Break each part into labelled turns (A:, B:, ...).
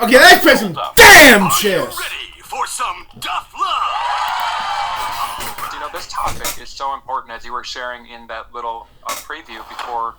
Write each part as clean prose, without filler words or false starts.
A: Okay, let's press some damn chest.
B: Ready for some tough love?
C: You know, this topic is so important, as you were sharing in that little preview before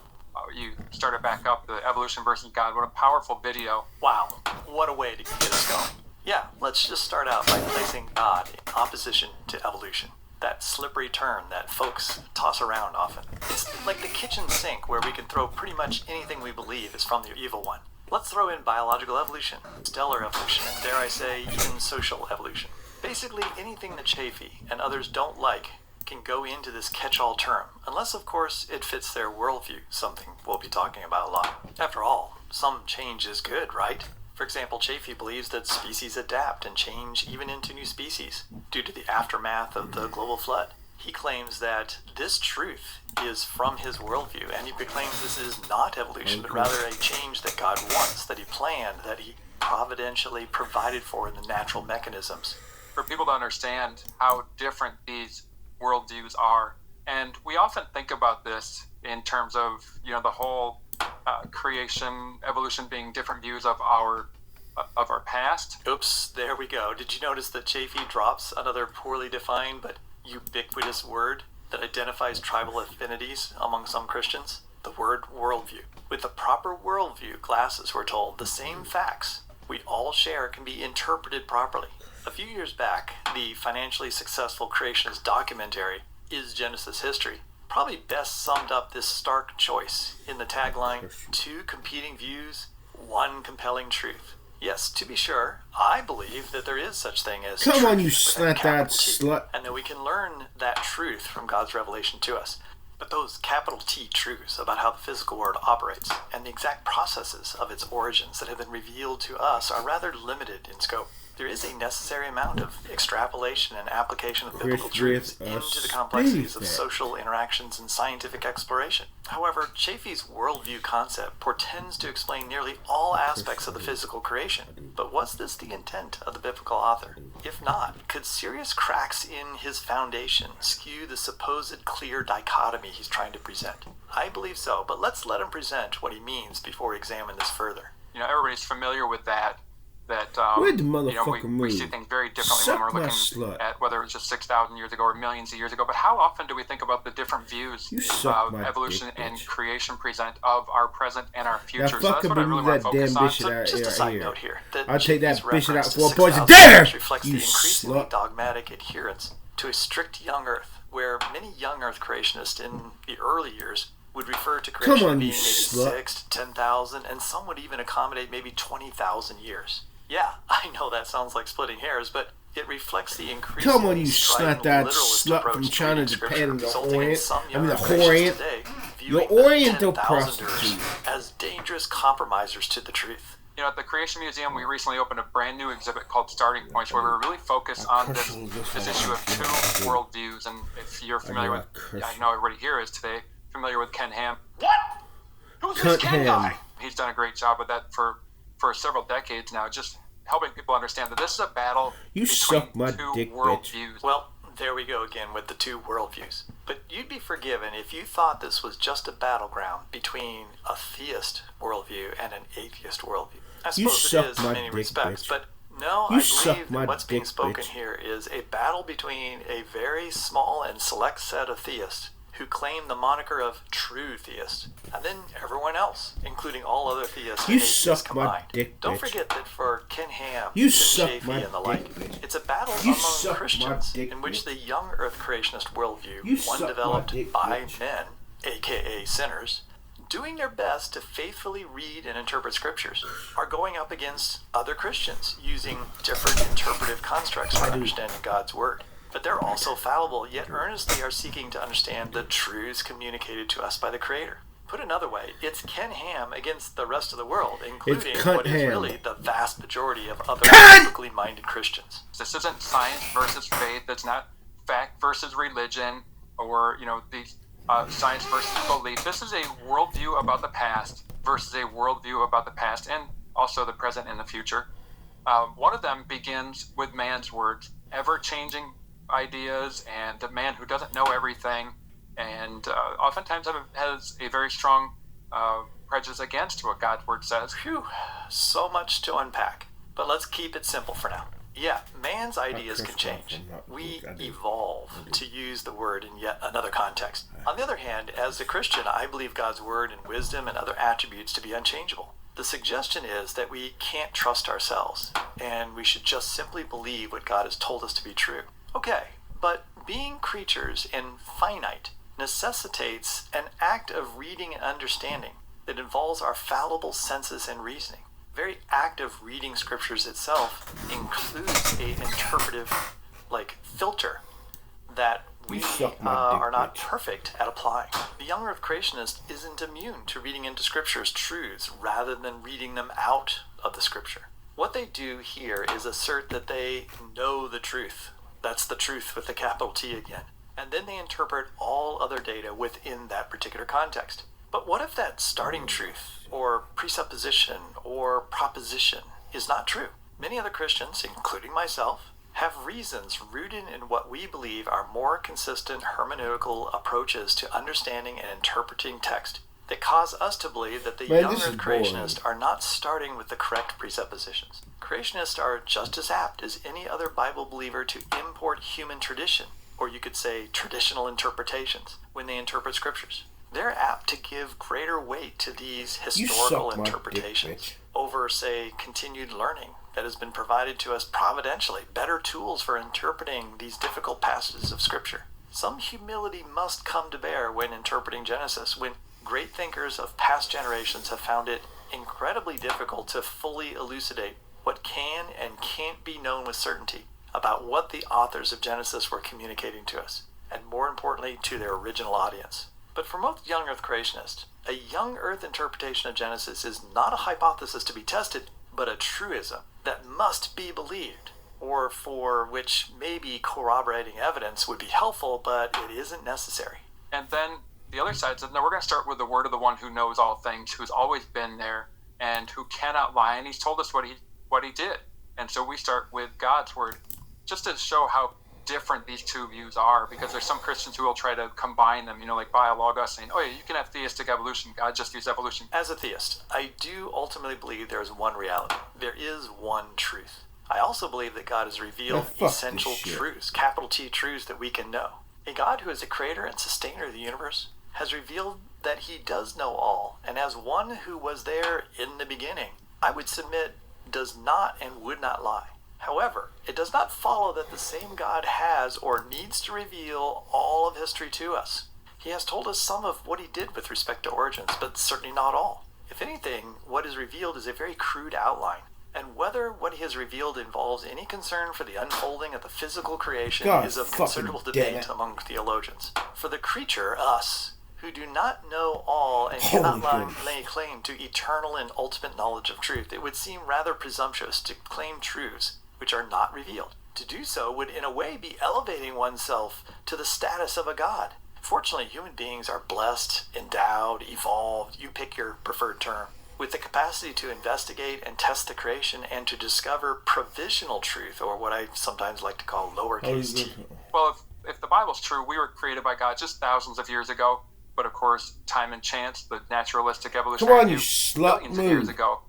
C: you started back up, the evolution versus God. What a powerful video.
D: Wow, what a way to get us going. Yeah, let's just start out by placing God in opposition to evolution. That slippery term that folks toss around often. It's like the kitchen sink where we can throw pretty much anything we believe is from the evil one. Let's throw in biological evolution, stellar evolution, and dare I say, even social evolution. Basically, anything that Chaffee and others don't like can go into this catch-all term, unless, of course, it fits their worldview, something we'll be talking about a lot. After all, some change is good, right? For example, Chaffee believes that species adapt and change even into new species due to the aftermath of the global flood. He claims that this truth is from his worldview, and he proclaims this is not evolution, but rather a change that God wants, that he planned, that he providentially provided for in the natural mechanisms.
C: For people to understand how different these worldviews are, and we often think about this in terms of, you know, the whole creation, evolution being different views of our past.
D: Oops, there we go. Did you notice that Chaffee drops another poorly defined but ubiquitous word that identifies tribal affinities among some Christians? The word worldview. With the proper worldview glasses, we're told, the same facts we all share can be interpreted properly. A few years back, the financially successful creationist documentary, Is Genesis History?, probably best summed up this stark choice in the tagline, 2 competing views, 1 compelling truth. Yes, to be sure, I believe that there is such thing as
A: Come
D: truth
A: on, you
D: with a
A: slut
D: capital
A: that
D: T,
A: slut.
D: and that we can learn that truth from God's revelation to us. But those capital T truths about how the physical world operates and the exact processes of its origins that have been revealed to us are rather limited in scope. There is a necessary amount of extrapolation and application of biblical truths into the complexities of social interactions and scientific exploration. However, Chaffee's worldview concept portends to explain nearly all aspects of the physical creation. But was this the intent of the biblical author? If not, could serious cracks in his foundation skew the supposed clear dichotomy he's trying to present? I believe so, but let's let him present what he means before we examine this further.
C: You know, everybody's familiar with that
A: Where'd the
C: you know,
A: motherfucker
C: we see
A: move?
C: things very differently
A: Suck
C: when we're
A: my
C: looking
A: slut.
C: at whether it's just 6,000 years ago or millions of years ago. But how often do we think about the different views
A: You suck
C: of
A: my
C: evolution
A: dick,
C: and
A: bitch.
C: creation present of our present and our
A: Now
C: future? So that's
A: fucking
C: what I really
A: move
C: want to
A: that
C: focus
A: damn
C: on.
A: bitch
D: So
A: out
D: just a
A: here.
D: side note here. That
A: I'll take that
D: Chaffee's
A: bitch out
D: reference
A: for a
D: to
A: poison
D: 6,000
A: dinner!
D: years reflects
A: You
D: the increasingly
A: slut.
D: dogmatic adherence to a strict young Earth, where many young Earth creationists in the early years would refer to creation
A: Come on,
D: being
A: you
D: maybe
A: slut.
D: 6 to 10,000, and some would even accommodate maybe 20,000 years. Yeah, I know that sounds like splitting hairs, but it reflects the increasingly
A: Come on, you
D: strident
A: snot-eyed
D: literalist
A: slut
D: approach
A: from
D: to
A: China,
D: reading
A: Japan,
D: Scripture,
A: and the
D: resulting in
A: Orient.
D: some
A: I
D: young
A: mean, the
D: Earth Christians
A: Orient.
D: today
A: The
D: viewing
A: Oriental
D: 10,000ers
A: prostitute.
D: as dangerous compromisers to the truth.
C: You know, at the Creation Museum, we recently opened a brand new exhibit called Starting Points, where we're really focused on this issue of 2 worldviews. And if you're familiar with, I know everybody here is today, familiar with Ken Ham.
B: What? Who's this
A: Cunt
B: Ken
A: ham.
B: guy?
C: He's done a great job with that for several decades now, just helping people understand that this is a battle
A: You
C: between
A: suck my
C: 2
A: dick, bitch.
C: worldviews.
D: Well, there we go again with the 2 worldviews. But you'd be forgiven if you thought this was just a battleground between a theist worldview and an atheist worldview. I
A: You
D: suppose
A: suck
D: it is in
A: my
D: many
A: dick,
D: respects,
A: bitch.
D: but no,
A: You
D: I
A: suck
D: believe
A: my
D: that what's being
A: dick,
D: spoken
A: bitch.
D: here is a battle between a very small and select set of theists who claim the moniker of true theist, and then everyone else, including all other theists
A: You
D: and atheists
A: suck my
D: combined.
A: dick,
D: Don't
A: bitch.
D: forget that for Ken Ham,
A: You
D: Tim
A: suck
D: Chaffee,
A: my
D: and the like,
A: dick, bitch.
D: it's a battle
A: You
D: among
A: suck my
D: Christians
A: dick,
D: in which
A: bitch.
D: the young Earth creationist worldview,
A: You
D: one
A: suck my
D: developed
A: dick,
D: by
A: bitch.
D: men, aka sinners, doing their best to faithfully read and interpret scriptures, are going up against other Christians using different interpretive constructs for understanding God's word. But they're also fallible, yet earnestly are seeking to understand the truths communicated to us by the Creator. Put another way, it's Ken Ham against the rest of the world, including
A: cunt
D: what is
A: ham.
D: really the vast majority of other
A: Cunt!
D: biblically minded Christians.
C: This isn't science versus faith. It's not fact versus religion, or these science versus belief. This is a worldview about the past versus a worldview about the past and also the present and the future. One of them begins with man's words, ever-changing ideas, and the man who doesn't know everything, and oftentimes has a very strong prejudice against what God's word says.
D: Phew, so much to unpack. But let's keep it simple for now. Yeah, man's ideas can change. We evolve, to use the word in yet another context. On the other hand, as a Christian, I believe God's word and wisdom and other attributes to be unchangeable. The suggestion is that we can't trust ourselves, and we should just simply believe what God has told us to be true. Okay, but being creatures and finite necessitates an act of reading and understanding that involves our fallible senses and reasoning. Very act of reading scriptures itself includes a interpretive filter that we are not perfect at applying. The young earth creationist isn't immune to reading into scripture's truths rather than reading them out of the scripture. What they do here is assert that they know the truth. That's the truth with the capital T again. And then they interpret all other data within that particular context. But what if that starting truth, or presupposition, or proposition is not true? Many other Christians, including myself, have reasons rooted in what we believe are more consistent hermeneutical approaches to understanding and interpreting text that cause us to believe that the young earth creationists are not starting with the correct presuppositions. Creationists are just as apt as any other Bible believer to import human tradition, or you could say traditional interpretations, when they interpret scriptures. They're apt to give greater weight to these historical interpretations over, say, continued learning that has been provided to us providentially, better tools for interpreting these difficult passages of Scripture. Some humility must come to bear when interpreting Genesis, when great thinkers of past generations have found it incredibly difficult to fully elucidate what can and can't be known with certainty about what the authors of Genesis were communicating to us, and more importantly, to their original audience. But for most young earth creationists, a young earth interpretation of Genesis is not a hypothesis to be tested, but a truism that must be believed, or for which maybe corroborating evidence would be helpful, but it isn't necessary.
C: And then the other side says, no, we're going to start with the word of the one who knows all things, who's always been there, and who cannot lie, and he's told us what he did. And so we start with God's word, just to show how different these two views are, because there's some Christians who will try to combine them, like biologos, saying, oh yeah, you can have theistic evolution, God just used evolution.
D: As a theist, I do ultimately believe there is one reality. There is one truth. I also believe that God has revealed essential truths, capital T truths that we can know. A God who is a creator and sustainer of the universe has revealed that he does know all, and as one who was there in the beginning, I would submit, does not and would not lie. However, it does not follow that the same God has or needs to reveal all of history to us. He has told us some of what he did with respect to origins, but certainly not all. If anything, what is revealed is a very crude outline, and whether what he has revealed involves any concern for the unfolding of the physical creation is of considerable debate among theologians. For the creature, us, who do not know all and cannot lay claim to eternal and ultimate knowledge of truth, it would seem rather presumptuous to claim truths which are not revealed. To do so would in a way be elevating oneself to the status of a god. Fortunately, human beings are blessed, endowed, evolved, you pick your preferred term, with the capacity to investigate and test the creation and to discover provisional truth, or what I sometimes like to call lowercase t.
C: Well, if the Bible's true, we were created by God just thousands of years ago, but of course, time and chance, the naturalistic evolutionary view, millions of years ago.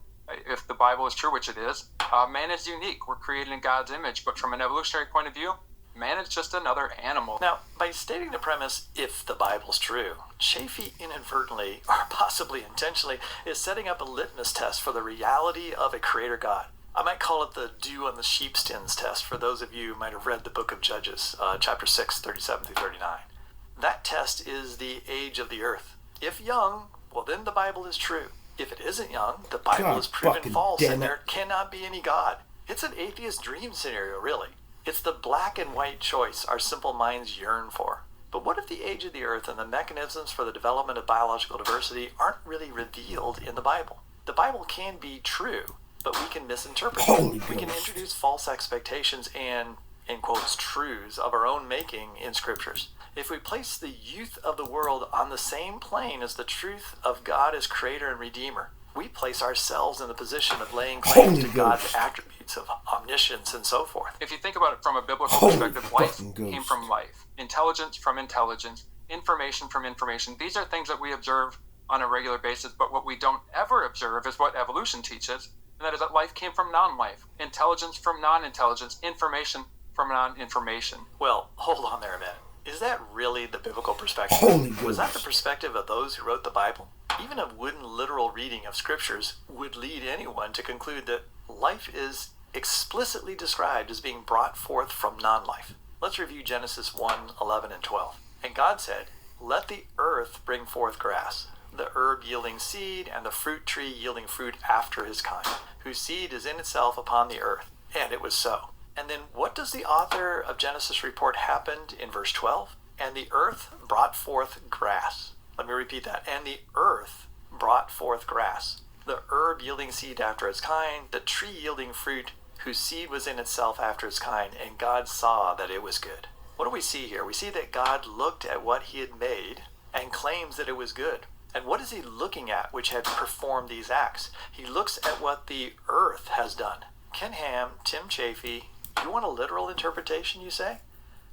C: If the Bible is true, which it is, man is unique. We're created in God's image, but from an evolutionary point of view, man is just another animal.
D: Now, by stating the premise, if the Bible's true, Chaffee inadvertently, or possibly intentionally, is setting up a litmus test for the reality of a creator God. I might call it the dew on the sheepskins test for those of you who might have read the book of Judges, chapter 6, 37 through 39. That test is the age of the earth. If young, well then the Bible is true. If it isn't young, the Bible is proven false and there cannot be any God. It's an atheist dream scenario, really. It's the black and white choice our simple minds yearn for. But what if the age of the earth and the mechanisms for the development of biological diversity aren't really revealed in the Bible? The Bible can be true, but we can misinterpret it. We can introduce false expectations and, in quotes, truths of our own making in scriptures. If we place the youth of the world on the same plane as the truth of God as creator and redeemer, we place ourselves in the position of laying claim to God's attributes of omniscience and so forth.
C: If you think about it from a biblical perspective, life came from life, intelligence from intelligence, information from information. These are things that we observe on a regular basis, but what we don't ever observe is what evolution teaches, and and that is that life came from non-life, intelligence from non-intelligence, information from non-information.
D: Well, hold on there a minute. Is that really the biblical perspective?
A: Holy
D: Was that
A: goodness.
D: the perspective of those who wrote the Bible? Even a wooden literal reading of scriptures would lead anyone to conclude that life is explicitly described as being brought forth from non-life. Let's review Genesis 1:11 and 12. And God said, "Let the earth bring forth grass, the herb yielding seed, and the fruit tree yielding fruit after his kind, whose seed is in itself upon the earth." And it was so. And then what does the author of Genesis report happened in verse 12? And the earth brought forth grass. Let me repeat that. And the earth brought forth grass, the herb yielding seed after its kind, the tree yielding fruit, whose seed was in itself after its kind, and God saw that it was good. What do we see here? We see that God looked at what he had made and claims that it was good. And what is he looking at which had performed these acts? He looks at what the earth has done. Ken Ham, Tim Chaffee, you want a literal interpretation, you say?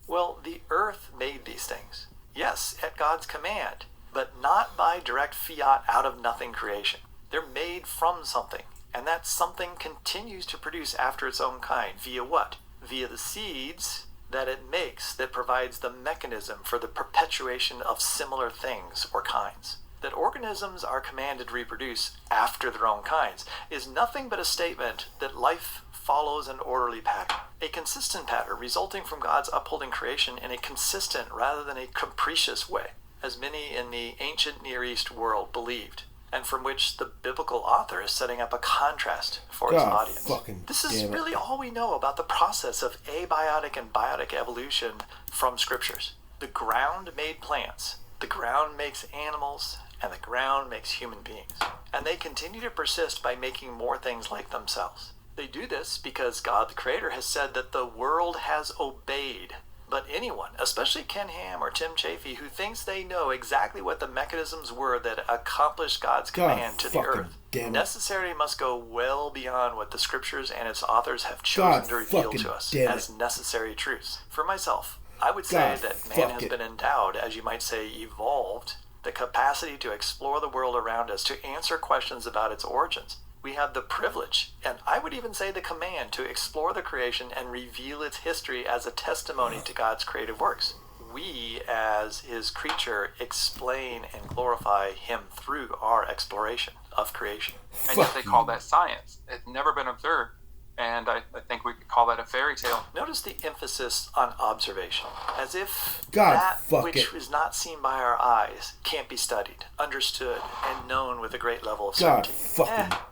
D: Well, the earth made these things. Yes, at God's command, but not by direct fiat out of nothing creation. They're made from something, and that something continues to produce after its own kind. Via what? Via the seeds that it makes that provides the mechanism for the perpetuation of similar things or kinds. That organisms are commanded to reproduce after their own kinds is nothing but a statement that life follows an orderly pattern, a consistent pattern resulting from God's upholding creation in a consistent rather than a capricious way, as many in the ancient Near East world believed, and from which the biblical author is setting up a contrast for his audience. This is really all we know about the process of abiotic and biotic evolution from scriptures. The ground made plants, the ground makes animals, and the ground makes human beings. And they continue to persist by making more things like themselves. They do this because God the Creator has said that the world has obeyed. But anyone, especially Ken Ham or Tim Chaffee, who thinks they know exactly what the mechanisms were that accomplished God's command to the earth, necessarily must go well beyond what the scriptures and its authors have chosen to reveal to us as necessary truths. For myself, I would say that man has been endowed, as you might say, evolved, the capacity to explore the world around us, to answer questions about its origins. We have the privilege, and I would even say the command, to explore the creation and reveal its history as a testimony to God's creative works. We, as his creature, explain and glorify him through our exploration of creation.
C: And yet they call that science. It's never been observed. And I think we could call that a fairy tale.
D: Notice the emphasis on observation, as if that which is not seen by our eyes can't be studied, understood, and known with a great level of certainty.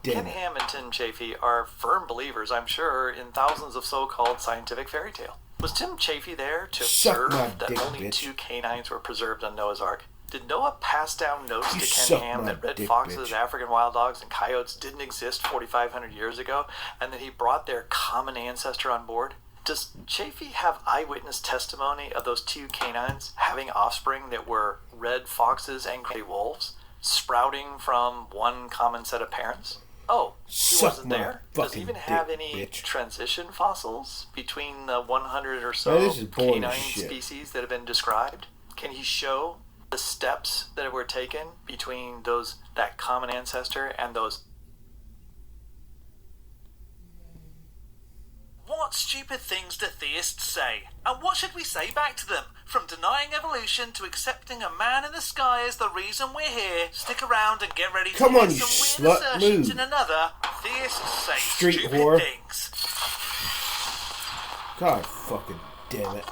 D: Ken Ham and Tim Chaffee are firm believers, I'm sure, in thousands of so-called scientific fairy tale. Was Tim Chaffee there to observe that only 2 canines were preserved on Noah's Ark? Did Noah pass down notes to Ken Ham that red foxes, African wild dogs, and coyotes didn't exist 4,500 years ago, and that he brought their common ancestor on board? Does Chaffee have eyewitness testimony of those 2 canines having offspring that were red foxes and gray wolves, sprouting from one common set of parents? Oh, he wasn't there? Does he even have any transition fossils between the 100 or so canine species that have been described? Can he show the steps that were taken between that common ancestor and those?
E: What stupid things do theists say? And what should we say back to them? From denying evolution to accepting a man in the sky as the reason we're here, stick around and get ready to hear some weird assertions in another Theists Say Stupid Things.
A: God fucking damn it.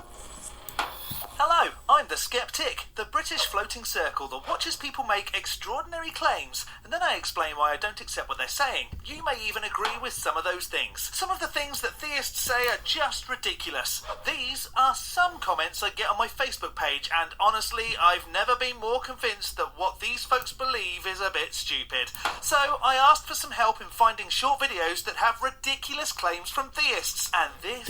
E: Hello, I'm the Skeptic, the British floating circle that watches people make extraordinary claims, and then I explain why I don't accept what they're saying. You may even agree with some of those things. Some of the things that theists say are just ridiculous. These are some comments I get on my Facebook page, and honestly, I've never been more convinced that what these folks believe is a bit stupid. So I asked for some help in finding short videos that have ridiculous claims from theists, and this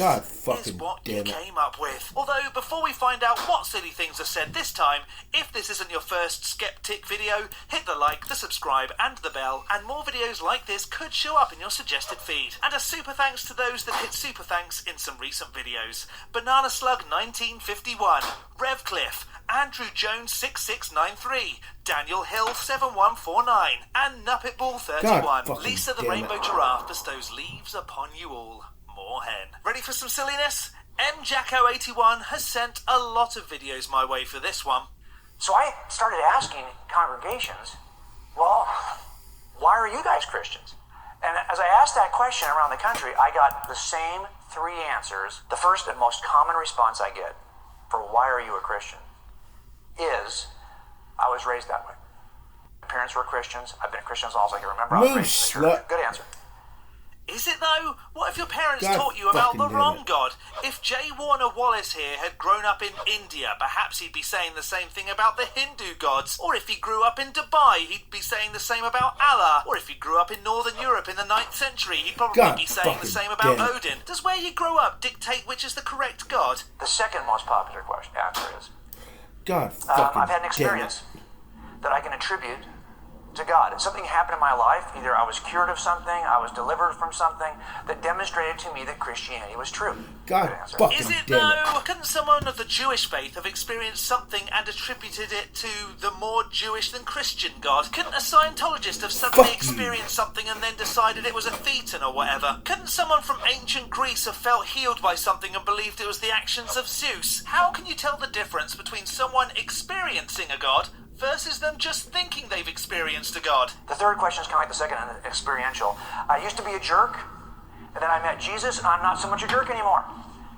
E: is what you came up with. Although, before we find out what silly things are said this time. If this isn't your first Skeptic video, hit the like, the subscribe and the bell, and more videos like this could show up in your suggested feed. And a super thanks to those that hit super thanks in some recent videos. Banana Slug 1951, Revcliffe, Andrew Jones 6693, Daniel Hill 7149, and Nuppetball 31. Lisa the Rainbow Giraffe bestows leaves upon you all. More hen. Ready for some silliness? M Jacko 81 has sent a lot of videos my way for this one.
F: So I started asking congregations, well, why are you guys Christians? And as I asked that question around the country, I got the same three answers. The first and most common response I get for why are you a Christian is, I was raised that way. My parents were Christians. I've been a Christian as long as I can remember. I was raised in the church. Good answer.
E: Is it though? What if your parents taught you about the wrong God? If J. Warner Wallace here had grown up in India, perhaps he'd be saying the same thing about the Hindu gods. Or if he grew up in Dubai, he'd be saying the same about Allah. Or if he grew up in Northern Europe in the 9th century, he'd probably be saying the same about Odin. Does where you grow up dictate which is the correct God?
F: The second most popular answer is,
A: I've
F: had an experience that I can attribute to God. Something happened in my life. Either I was cured of something, I was delivered from something that demonstrated to me that Christianity was true.
E: Is it though? Couldn't someone of the Jewish faith have experienced something and attributed it to the more Jewish than Christian God? Couldn't a Scientologist have suddenly experienced something and then decided it was a thetan or whatever? Couldn't someone from ancient Greece have felt healed by something and believed it was the actions of Zeus? How can you tell the difference between someone experiencing a God versus them just thinking they've experienced a God?
F: The third question is kind of like the second, experiential. I used to be a jerk, and then I met Jesus, and I'm not so much a jerk anymore.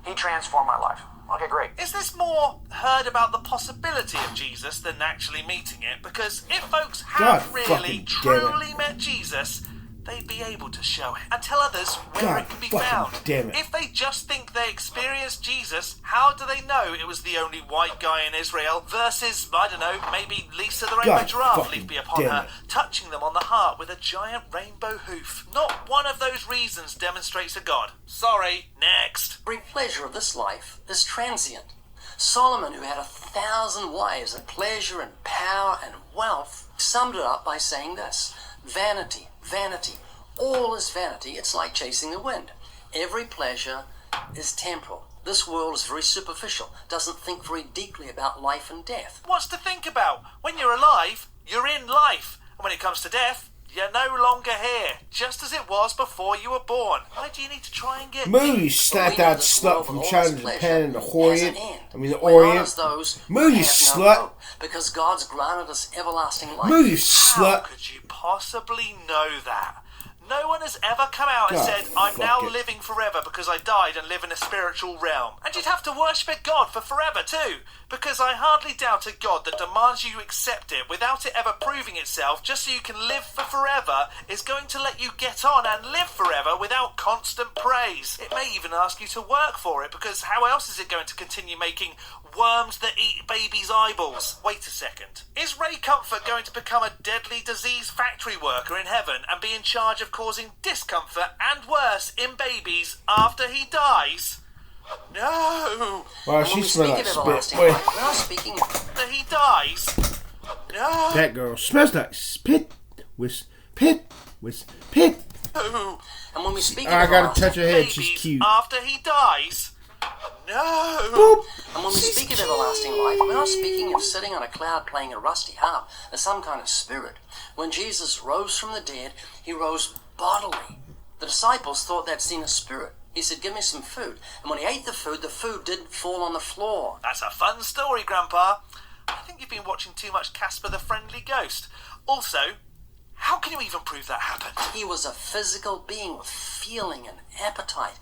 F: He transformed my life. Okay, great.
E: Is this more heard about the possibility of Jesus than actually meeting it? Because if folks have really, truly met Jesus, they'd be able to show it and tell others where it can be found. If they just think they experienced Jesus, how do they know it was the only white guy in Israel versus, I don't know, maybe Lisa the Rainbow Giraffe leave be upon her, touching them on the heart with a giant rainbow hoof? Not one of those reasons demonstrates a God. Sorry, next.
G: Every pleasure of this life is transient. Solomon, who had 1,000 wives and pleasure and power and wealth, summed it up by saying this: vanity, vanity, all is vanity. It's like chasing the wind. Every pleasure is temporal. This world is very superficial, doesn't think very deeply about life and death.
E: What's to think about? When you're alive, you're in life. And when it comes to death, you're no longer here, just as it was before you were born. Why do you need to try and get
A: Moo, slapped that slut from China to Japan in the Orient. Moo, you slut.
G: Because God's granted us everlasting life.
A: Moo, you slut.
E: How could you possibly know that? No one has ever come out and said, I'm now living forever because I died and live in a spiritual realm. And you'd have to worship a God for forever too, because I hardly doubt a God that demands you accept it without it ever proving itself just so you can live for forever is going to let you get on and live forever without constant praise. It may even ask you to work for it, because how else is it going to continue making worms that eat babies' eyeballs? Wait a second. Is Ray Comfort going to become a deadly disease factory worker in heaven and be in charge of causing discomfort and worse in babies after he dies? No.
A: Wow, she smelled like spit.
G: We're not speaking
E: after he dies. No.
A: That girl smells like spit with pit with pit.
E: No.
G: And when we speak
A: I gotta touch her head. She's
E: Babies
A: cute.
E: after he dies. No.
A: Boop.
G: And when we speak of everlasting life, we're not speaking of sitting on a cloud playing a rusty harp as some kind of spirit. When Jesus rose from the dead, he rose bodily. The disciples thought they'd seen a spirit. He said, give me some food. And when he ate the food didn't fall on the floor.
E: That's a fun story, Grandpa. I think you've been watching too much Casper the Friendly Ghost. Also, how can you even prove that happened?
G: He was a physical being with feeling and appetite.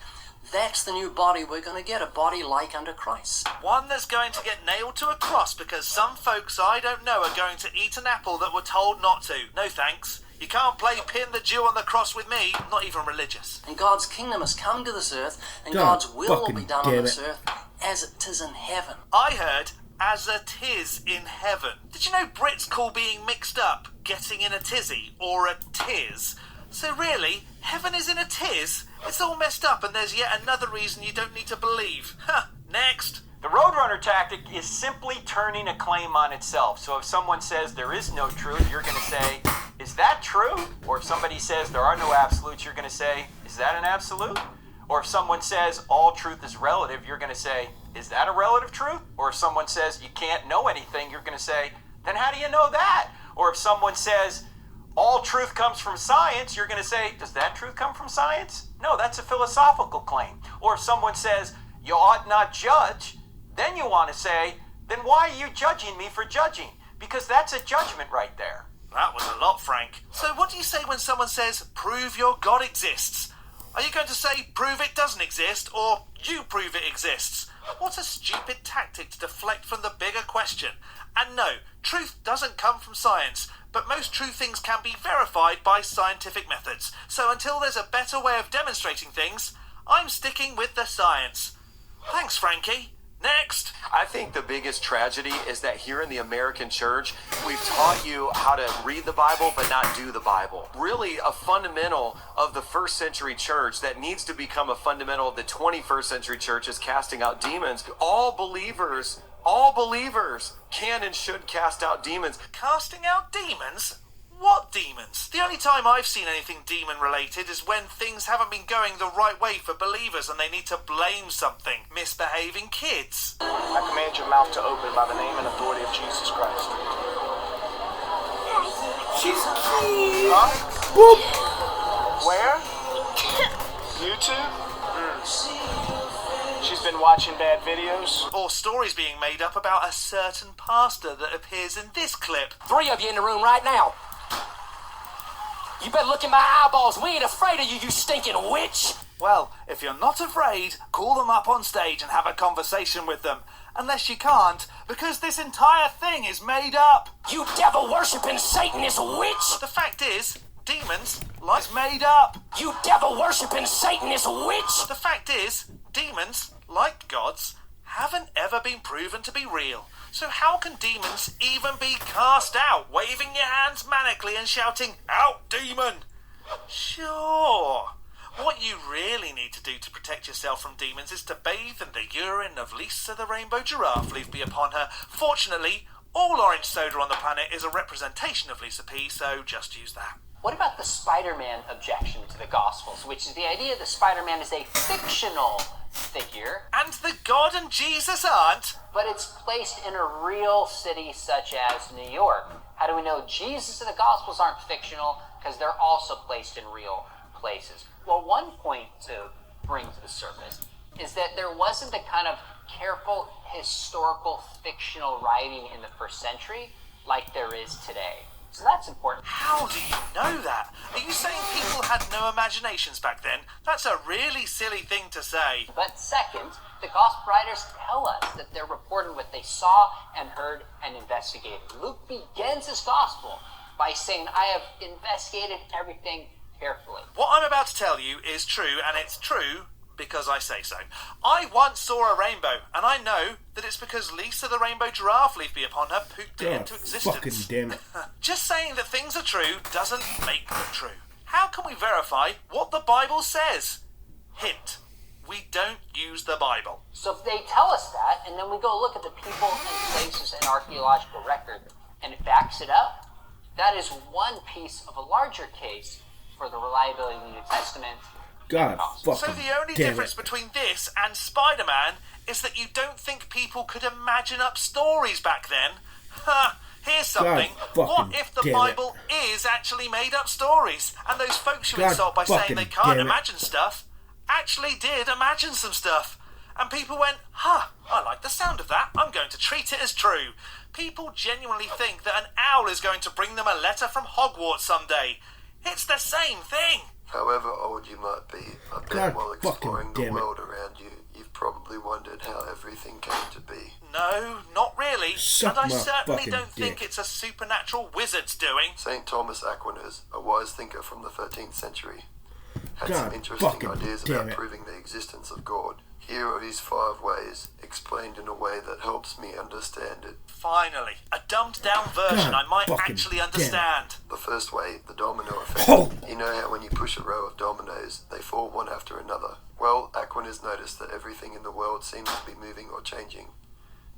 G: That's the new body we're going to get, a body like unto Christ.
E: One that's going to get nailed to a cross because some folks I don't know are going to eat an apple that were told not to. No thanks. You can't play pin the Jew on the cross with me, I'm not even religious.
G: And God's kingdom has come to this earth, and God's will be done on this earth as it is in heaven.
E: I heard as a tiz in heaven. Did you know Brits call being mixed up getting in a tizzy or a tiz? So really, heaven is in a tiz? It's all messed up and there's yet another reason you don't need to believe. Next.
H: The Roadrunner tactic is simply turning a claim on itself. So if someone says there is no truth, you're going to say, is that true? Or if somebody says there are no absolutes, you're going to say, is that an absolute? Or if someone says all truth is relative, you're going to say, is that a relative truth? Or if someone says you can't know anything, you're going to say, then how do you know that? Or if someone says all truth comes from science, you're going to say, does that truth come from science? No, that's a philosophical claim. Or if someone says you ought not judge, then you want to say, then why are you judging me for judging? Because that's a judgment right there.
E: That was a lot, Frank. So what do you say when someone says, prove your God exists? Are you going to say, prove it doesn't exist, or you prove it exists? What a stupid tactic to deflect from the bigger question. And no, truth doesn't come from science, but most true things can be verified by scientific methods. So until there's a better way of demonstrating things, I'm sticking with the science. Thanks, Frankie. Next!
I: I think the biggest tragedy is that here in the American church, we've taught you how to read the Bible but not do the Bible. Really, a fundamental of the first century church that needs to become a fundamental of the 21st century church is casting out demons. All believers can and should cast out demons.
E: Casting out demons? What demons? The only time I've seen anything demon-related is when things haven't been going the right way for believers and they need to blame something. Misbehaving kids.
J: I command your mouth to open by the name and authority of Jesus Christ.
A: She's cute.
J: Huh?
A: Boop.
J: Where? YouTube? She's been watching bad videos.
E: Or stories being made up about a certain pastor that appears in this clip.
G: 3 of you in the room right now. You better look in my eyeballs. We ain't afraid of you, you stinking witch.
E: Well, if you're not afraid, call them up on stage and have a conversation with them. Unless you can't, because this entire thing is made up.
G: You devil-worshipping Satanist witch.
E: The fact is, demons like made up.
G: You devil-worshipping Satanist witch.
E: The fact is, demons, like gods, haven't ever been proven to be real. So how can demons even be cast out, waving your hands manically and shouting, "Out, demon"? Sure. What you really need to do to protect yourself from demons is to bathe in the urine of Lisa the rainbow giraffe, leave be upon her. Fortunately, all orange soda on the planet is a representation of Lisa P, so just use that.
K: What about the Spider-Man objection to the Gospels, which is the idea that Spider-Man is a fictional figure,
E: and the God and Jesus aren't?
K: But it's placed in a real city such as New York. How do we know Jesus and the Gospels aren't fictional? Because they're also placed in real places. Well, one point to bring to the surface is that there wasn't the kind of careful historical fictional writing in the first century like there is today. So that's important.
E: How do you know that? Are you saying people had no imaginations back then? That's a really silly thing to say.
K: But second, the gospel writers tell us that they're reporting what they saw and heard and investigated. Luke begins his gospel by saying, I have investigated everything carefully.
E: What I'm about to tell you is true, and it's true because I say so. I once saw a rainbow, and I know that it's because Lisa the rainbow giraffe, leave be upon her, pooped it into existence.
A: Fucking damn it.
E: Just saying that things are true doesn't make them true. How can we verify what the Bible says? Hint, we don't use the Bible.
K: So if they tell us that, and then we go look at the people and places and archaeological record, and it backs it up, that is one piece of a larger case for the reliability of the New Testament.
A: God fucking
E: So the only difference between this and Spider-Man is that you don't think people could imagine up stories back then. Ha! Here's something. What if the Bible is actually made up stories, and those folks who insult by saying they can't imagine stuff actually did imagine some stuff? And people went, huh, I like the sound of that. I'm going to treat it as true. People genuinely think that an owl is going to bring them a letter from Hogwarts someday. It's the same thing.
L: However old you might be, I bet while exploring the world around you, you've probably wondered how everything came to be.
E: No, not really.
A: Suck
E: and I
A: my
E: certainly
A: fucking
E: don't think
A: dick.
E: it's a supernatural wizard's doing.
L: St. Thomas Aquinas, a wise thinker from the 13th century, had
A: God
L: some interesting
A: fucking
L: ideas
A: damn
L: about
A: it.
L: proving the existence of God. Here are his 5 ways, explained in a way that helps me understand it.
E: Finally, a dumbed down version I might actually understand.
L: The first way, the domino effect.
A: Oh.
L: You know how when you push a row of dominoes, they fall one after another? Well, Aquinas Aquinas noticed that everything in the world seems to be moving or changing,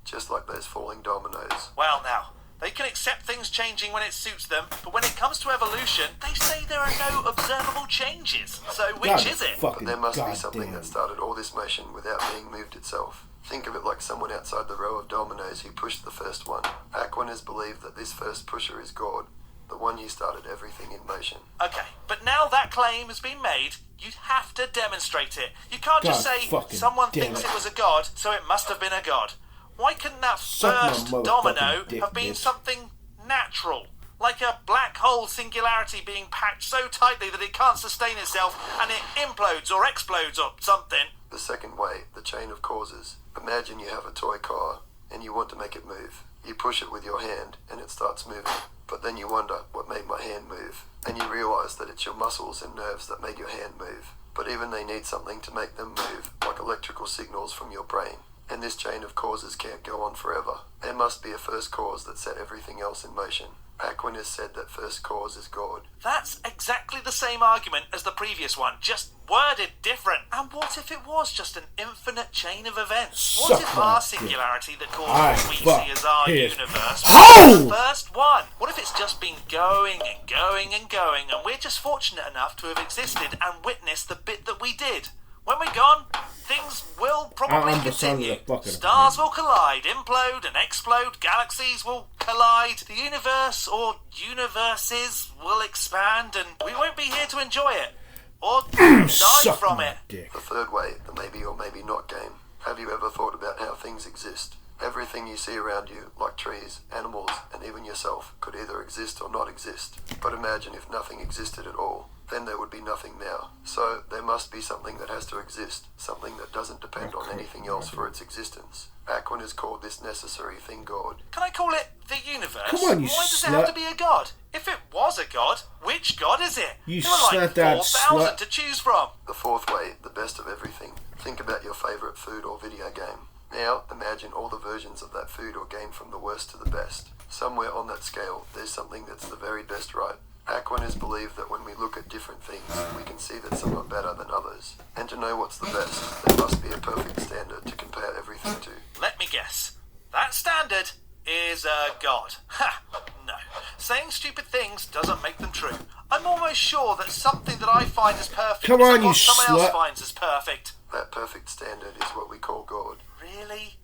L: just like those falling dominoes.
E: Well now, they can accept things changing when it suits them, but when it comes to evolution, they say there are no observable changes. So which is it?
L: But there must be something that started all this motion without being moved itself. Think of it like someone outside the row of dominoes who pushed the first one. Aquinas believed that this first pusher is God, the one who started everything in motion.
E: Okay, but now that claim has been made, you'd have to demonstrate it. You can't just say someone thinks it was a god, so it must have been a god. Why couldn't that first domino have been something natural? Like a black hole singularity being packed so tightly that it can't sustain itself and it implodes or explodes or something.
L: The second way, the chain of causes. Imagine you have a toy car and you want to make it move. You push it with your hand and it starts moving. But then you wonder, what made my hand move? And you realize that it's your muscles and nerves that made your hand move. But even they need something to make them move, like electrical signals from your brain. And this chain of causes can't go on forever. There must be a first cause that set everything else in motion. Aquinas said that first cause is God.
E: That's exactly the same argument as the previous one, just worded different. And what if it was just an infinite chain of events? What if our singularity that causes what we see as our universe was the first one? What if it's just been going and going and going, and we're just fortunate enough to have existed and witnessed the bit that we did? When we're gone, things will probably continue. Stars will collide, implode and explode. Galaxies will collide. The universe or universes will expand, and we won't be here to enjoy it or die from it.
L: The third way, the maybe or maybe not game. Have you ever thought about how things exist? Everything you see around you, like trees, animals, and even yourself, could either exist or not exist. But imagine if nothing existed at all. Then there would be nothing now. So there must be something that has to exist, something that doesn't depend on anything else for its existence. Aquinas called this necessary thing God.
E: Can I call it the universe?
A: Come on, you
E: Why does
A: slut.
E: it have to be a god? If it was a god, which god is it?
A: You
E: there are like
A: slut-out
E: 4,000
A: slut.
E: to choose from.
L: The fourth way, the best of everything. Think about your favourite food or video game. Now, imagine all the versions of that food or game from the worst to the best. Somewhere on that scale, there's something that's the very best, right? Aquinas believe that when we look at different things, we can see that some are better than others. And to know what's the best, there must be a perfect standard to compare everything to.
E: Let me guess. That standard is a god. Ha! No. Saying stupid things doesn't make them true. I'm almost sure that something that I find as perfect
A: Come
E: isn't
A: on, you
E: what someone else
A: slut.
E: finds as perfect.
L: That perfect standard is what we call God.
E: Really?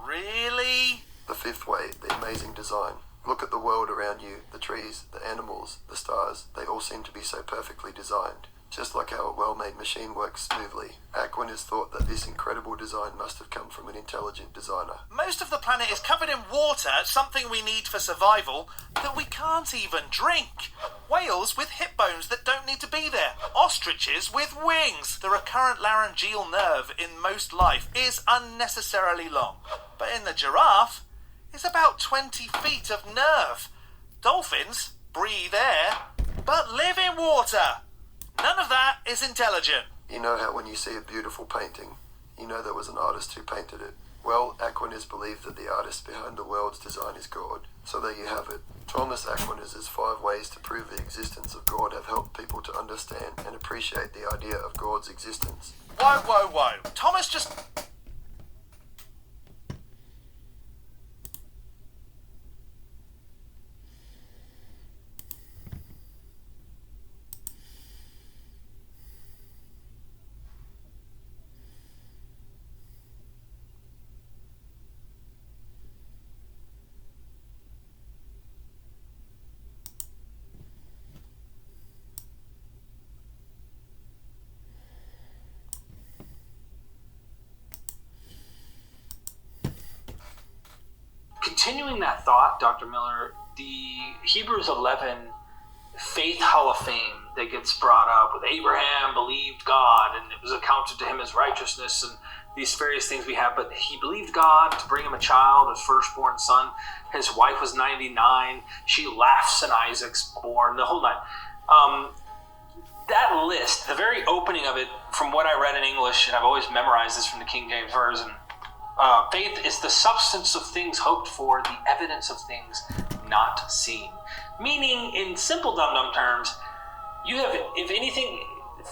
E: Really?
L: The fifth way, the amazing design. Look at the world around you, the trees, the animals, the stars. They all seem to be so perfectly designed. Just like how a well-made machine works smoothly. Aquinas thought that this incredible design must have come from an intelligent designer.
E: Most of the planet is covered in water, something we need for survival, that we can't even drink. Whales with hip bones that don't need to be there. Ostriches with wings. The recurrent laryngeal nerve in most life is unnecessarily long. But in the giraffe, it's about 20 feet of nerve. Dolphins breathe air, but live in water. None of that is intelligent.
L: You know how when you see a beautiful painting, you know there was an artist who painted it? Well, Aquinas believed that the artist behind the world's design is God. So there you have it. Thomas Aquinas' 5 ways to prove the existence of God have helped people to understand and appreciate the idea of God's existence.
E: Whoa, whoa, whoa. Thomas just...
M: Continuing that thought, Dr. Miller, the Hebrews 11 Faith Hall of Fame that gets brought up with Abraham believed God and it was accounted to him as righteousness and these various things we have, but he believed God to bring him a child, a firstborn son. His wife was 99. She laughs and Isaac's born, the whole nine. That list, the very opening of it, from what I read in English, and I've always memorized this from the King James Version, faith is the substance of things hoped for, the evidence of things not seen. Meaning, in simple dum-dum terms, you have, if anything,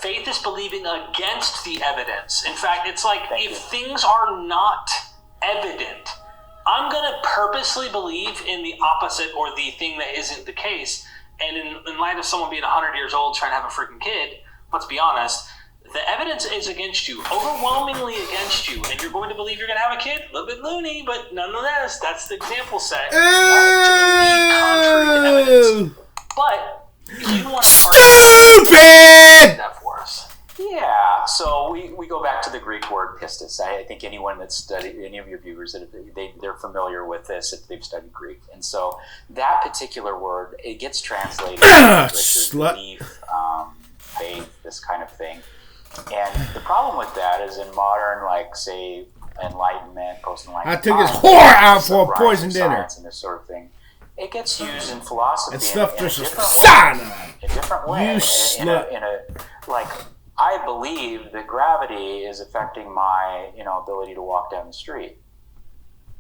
M: faith is believing against the evidence. In fact, it's like if things are not evident, I'm going to purposely believe in the opposite or the thing that isn't the case. And in light of someone being 100 years old trying to have a freaking kid, let's be honest, the evidence is against you, overwhelmingly against you, and you're going to believe you're going to have a kid? A little bit loony, but nonetheless, that's the example set. To believe contrary to evidence. But if you want to
A: stupid
M: that for us.
N: Yeah, so we go back to the Greek word pistis. I think anyone that's studied, any of your viewers, they're familiar with this if they've studied Greek. And so that particular word, it gets translated belief, faith, this kind of thing. And the problem with that is in modern, like, say, Enlightenment, post-Enlightenment,
A: I took his whore out for a poison dinner.
N: And this sort of thing. It gets used in philosophy
A: and stuff
N: in a
A: different
N: way. Like, I believe that gravity is affecting my, ability to walk down the street.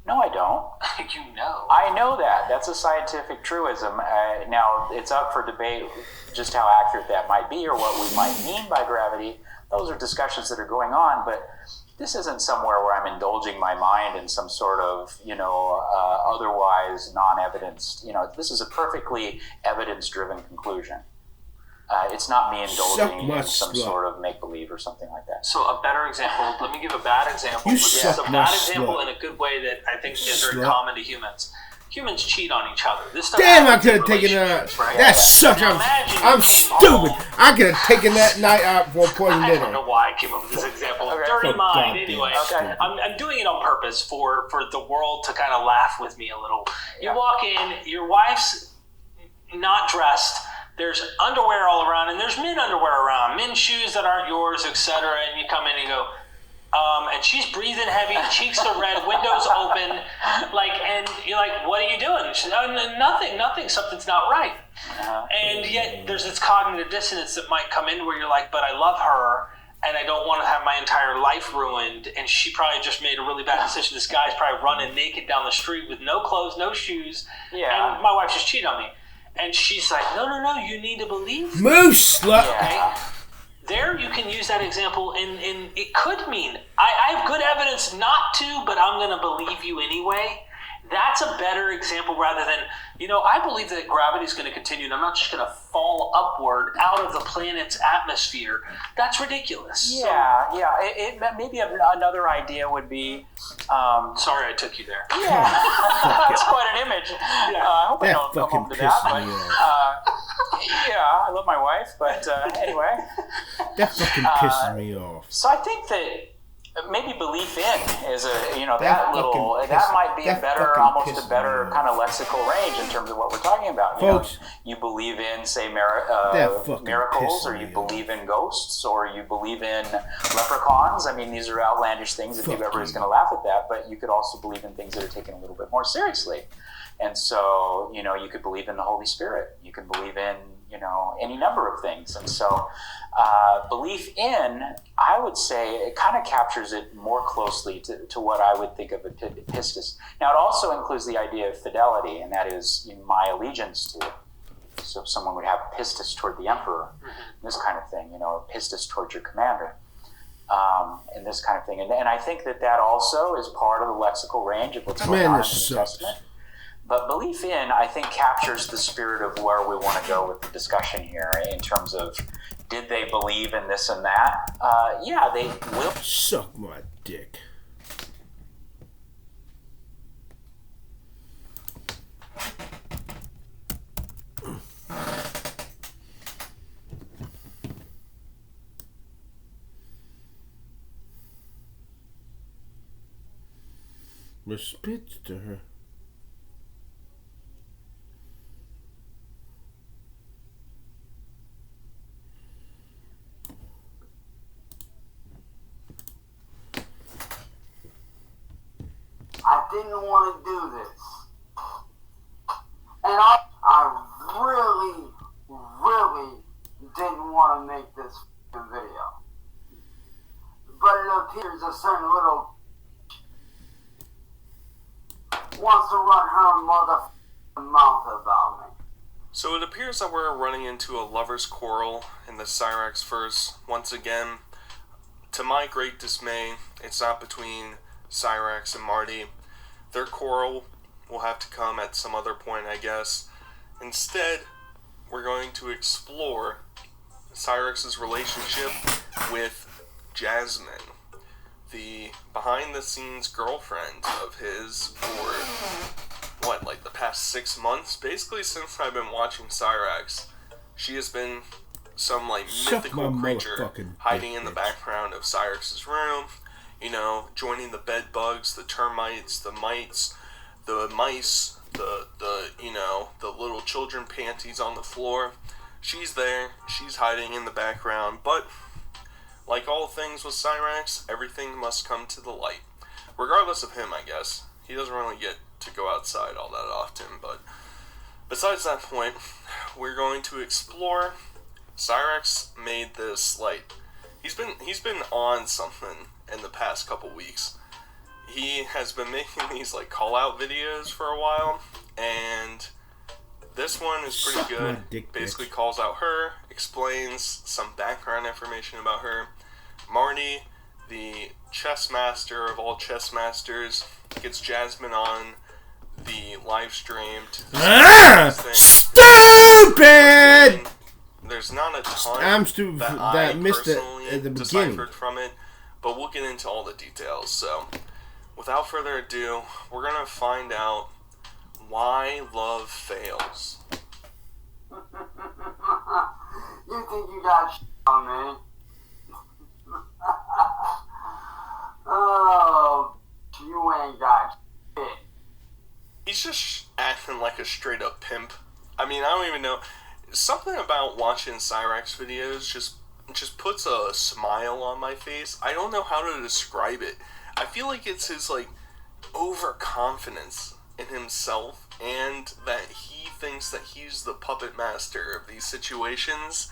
N: No, I don't.
M: You know.
N: I know that. That's a scientific truism. Now, it's up for debate just how accurate that might be or what we might mean by gravity. Those are discussions that are going on, but this isn't somewhere where I'm indulging my mind in some sort of, otherwise non-evidenced, this is a perfectly evidence-driven conclusion. It's not me indulging in some sort of make-believe or something like that.
M: So a better example, let me give a bad example. It's a bad example in a good way that I think is very common to humans. Humans cheat on each other. This
A: damn, I could have taken that. Right? That sucked. I'm stupid. I could have taken that night out for a poison dinner.
M: I don't know why I came up with this example. Dirty mind. Anyway, I'm doing it on purpose for the world to kind of laugh with me a little. You walk in, your wife's not dressed. There's underwear all around, and there's men underwear around, men's shoes that aren't yours, etc. And you come in and you go, and she's breathing heavy, cheeks are red, windows open, and you're like, what are you doing? She's nothing, something's not right. And yet there's this cognitive dissonance that might come in where you're like, but I love her, and I don't want to have my entire life ruined, and she probably just made a really bad decision. This guy's probably running naked down the street with no clothes, no shoes, and my wife just cheated on me. And she's like, no, you need to believe me.
A: Moose slut.
M: Okay? There you can use that example in it could mean, I have good evidence not to, but I'm going to believe you anyway. That's a better example rather than, I believe that gravity is going to continue and I'm not just going to fall upward out of the planet's atmosphere. That's ridiculous.
N: Yeah. Maybe another idea would be...
M: sorry I took you there.
N: Yeah, that's quite an image. Yeah. I hope I don't come home to that. But, I love my wife, but anyway.
A: That fucking pisses me off.
N: So I think that maybe belief in is that might be almost a better kind of lexical range in terms of what we're talking about.
A: Folks,
N: you believe in, say, miracles, or you believe in ghosts, or you believe in leprechauns. I mean, these are outlandish things if you've ever is going to laugh at that, but you could also believe in things that are taken a little bit more seriously. And so, you could believe in the Holy Spirit. You can believe in, any number of things. And so belief in, I would say, it kind of captures it more closely to what I would think of a pistis. Now, it also includes the idea of fidelity, and that is my allegiance to it. So someone would have pistis toward the emperor, this kind of thing, pistis toward your commander. And this kind of thing. And I think that also is part of the lexical range of what's going on in the New Testament. But belief in, I think, captures the spirit of where we want to go with the discussion here in terms of, did they believe in this and that? Yeah, they will.
A: Suck my dick. Respect to her.
O: I didn't want to do this. And I really didn't want to make this video. But it appears a certain little wants to run her mother mouth about me.
P: So it appears that we're running into a lover's quarrel in the Cyrax verse once again. To my great dismay, it's not between Cyrax and Marty. Their quarrel will have to come at some other point, I guess. Instead, we're going to explore Cyrax's relationship with Jasmine, the behind-the-scenes girlfriend of his for, like the past 6 months? Basically, since I've been watching Cyrax, she has been some, mythical creature hiding in the background of Cyrax's room, joining the bed bugs, the termites, the mites, the mice, the little children panties on the floor. She's there, she's hiding in the background, but like all things with Cyrax, everything must come to the light. Regardless of him, I guess. He doesn't really get to go outside all that often, but besides that point, we're going to explore. Cyrax made this, he's been on something in the past couple weeks. He has been making these, call-out videos for a while, and this one is pretty good. Basically calls out her, explains some background information about her. Marty, the chess master of all chess masters, gets Jasmine on the live stream to
A: stupid!
P: There's not a ton
A: I'm stupid
P: that I
A: missed it
P: personally
A: at the beginning.
P: deciphered from it, but we'll get into all the details. So, without further ado, we're going to find out why love fails.
O: You think you got shit on me? Oh, you ain't got shit.
P: He's just acting like a straight up pimp. I mean, I don't even know. Something about watching Cyrax videos just puts a smile on my face. I don't know how to describe it. I feel like it's his, overconfidence in himself, and that he thinks that he's the puppet master of these situations.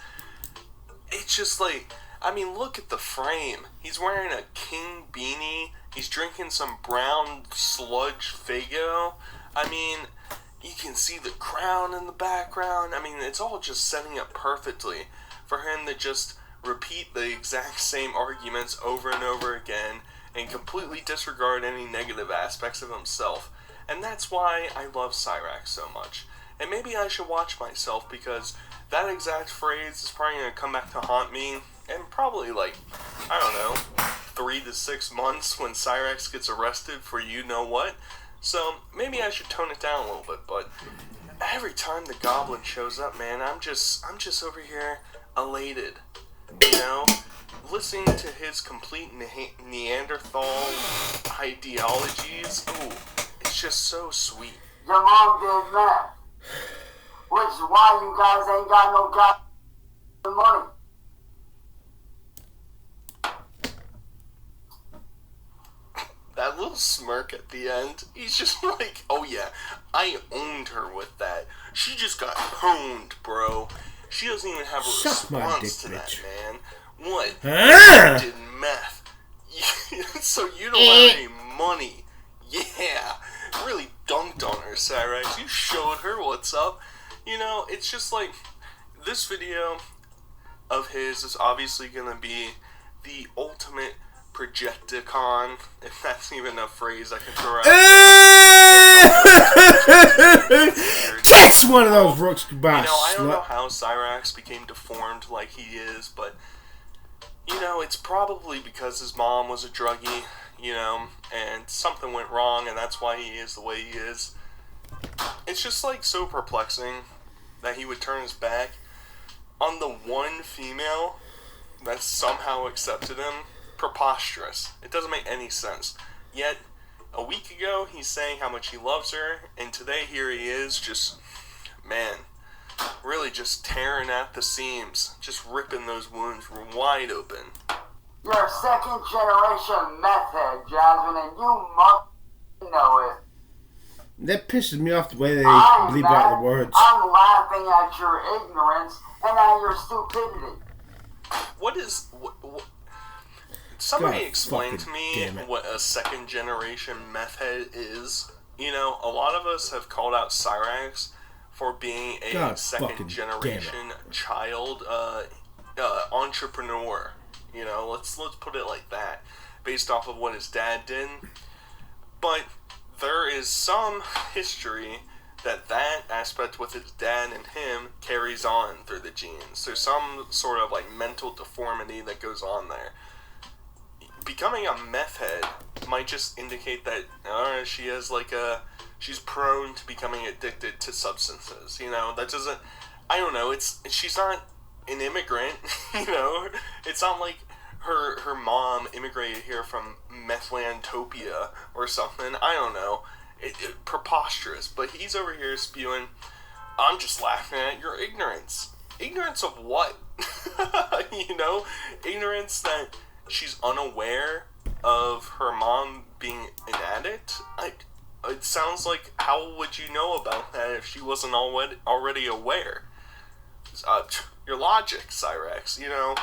P: It's just look at the frame. He's wearing a king beanie. He's drinking some brown sludge Faygo. You can see the crown in the background. It's all just setting up perfectly for him to just repeat the exact same arguments over and over again and completely disregard any negative aspects of himself. And that's why I love Cyrax so much. And maybe I should watch myself, because that exact phrase is probably going to come back to haunt me in probably 3 to 6 months when Cyrax gets arrested for you-know-what. So maybe I should tone it down a little bit, but every time the goblin shows up, man, I'm just over here elated, listening to his complete Neanderthal ideologies. Ooh, it's just so sweet.
O: Your mom did math, which is why you guys ain't got no goddamn money.
P: That little smirk at the end, he's just like, oh yeah, I owned her with that. She just got pwned, bro. She doesn't even have a response to that, man. What? You did meth. So you don't have any money. Yeah. Really dunked on her, Cyrax. You showed her what's up. It's just this video of his is obviously going to be the ultimate Projecticon, if that's even a phrase I can throw out.
A: That's one of those rooks goodbye.
P: I don't know how Cyrax became deformed like he is, but it's probably because his mom was a druggie, and something went wrong, and that's why he is the way he is. It's just so perplexing that he would turn his back on the one female that somehow accepted him. Preposterous. It doesn't make any sense. Yet, a week ago, he's saying how much he loves her, and today here he is, just, man, really just tearing at the seams, just ripping those wounds wide open.
O: You're a second generation meth head, Jasmine, and you must know it.
A: That pisses me off the way they bleep out the words.
O: I'm laughing at your ignorance and at your stupidity.
P: What is... Somebody explain to me what a second generation meth head is. A lot of us have called out Cyrax for being a
A: God
P: second generation child entrepreneur. You know, let's put it like that, based off of what his dad did. But there is some history that aspect with his dad and him carries on through the genes. There's some sort of like mental deformity that goes on there. Becoming a meth head might just indicate that she has she's prone to becoming addicted to substances. You know, that doesn't, I don't know, she's not an immigrant, you know, it's not like her mom immigrated here from Methlandtopia or something. I don't know. Preposterous. But he's over here spewing, I'm just laughing at your ignorance. Ignorance of what? You know? Ignorance that she's unaware of her mom being an addict? It sounds like, how would you know about that if she wasn't already aware? Your logic, Cyrax, you know?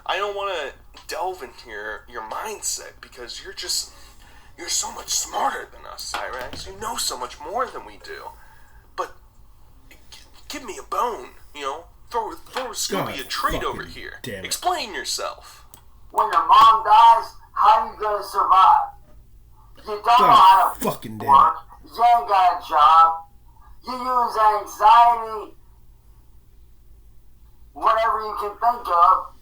P: I don't want to delve into your mindset because you're so much smarter than us, Cyrax. You know so much more than we do. But give me a bone, you know? Throw Scooby a treat over here. Explain yourself.
O: When your mom dies, how you gonna survive? You don't know how to work. You ain't got a job. You use anxiety, whatever you can think of,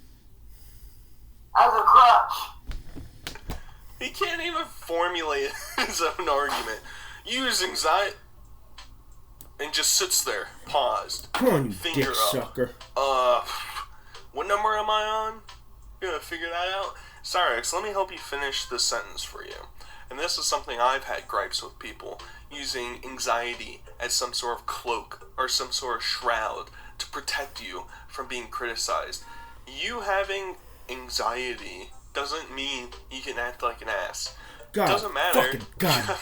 O: as a crutch.
P: He can't even formulate his own argument. Use anxiety and just sits there, paused.
A: Come on, you
P: finger
A: dick
P: up.
A: sucker.
P: What number am I on? You gonna figure that out? Cyrax, let me help you finish this sentence for you. And this is something I've had gripes with people, using anxiety as some sort of cloak or some sort of shroud to protect you from being criticized. You having anxiety doesn't mean you can act like an ass.
A: God,
P: doesn't matter.
A: fucking God.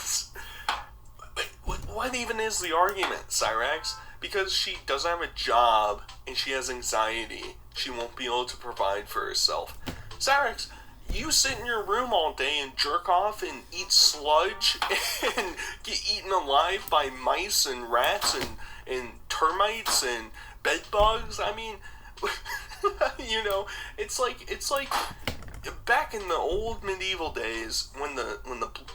P: What even is the argument, Cyrax? Because she doesn't have a job and she has anxiety, she won't be able to provide for herself. Cyrax, you sit in your room all day and jerk off and eat sludge and get eaten alive by mice and rats and termites and bed bugs. I mean, you know, it's like back in the old medieval days when the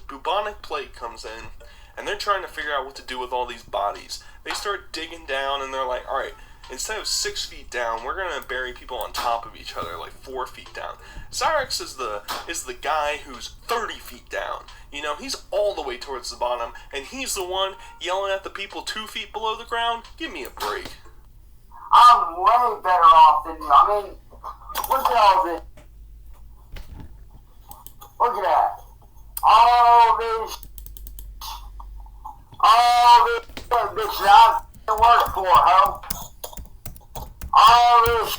P: bubonic plague comes in and they're trying to figure out what to do with all these bodies. They start digging down and they're like, all right, instead of 6 feet down, we're gonna bury people on top of each other, like 4 feet down. Cyrax is the guy who's 30 feet down. You know, he's all the way towards the bottom, and he's the one yelling at the people 2 feet below the ground. Give me a break.
O: I'm way better off than you. I mean, look at all this. Look at that. All this bitch that I work for, huh? All this.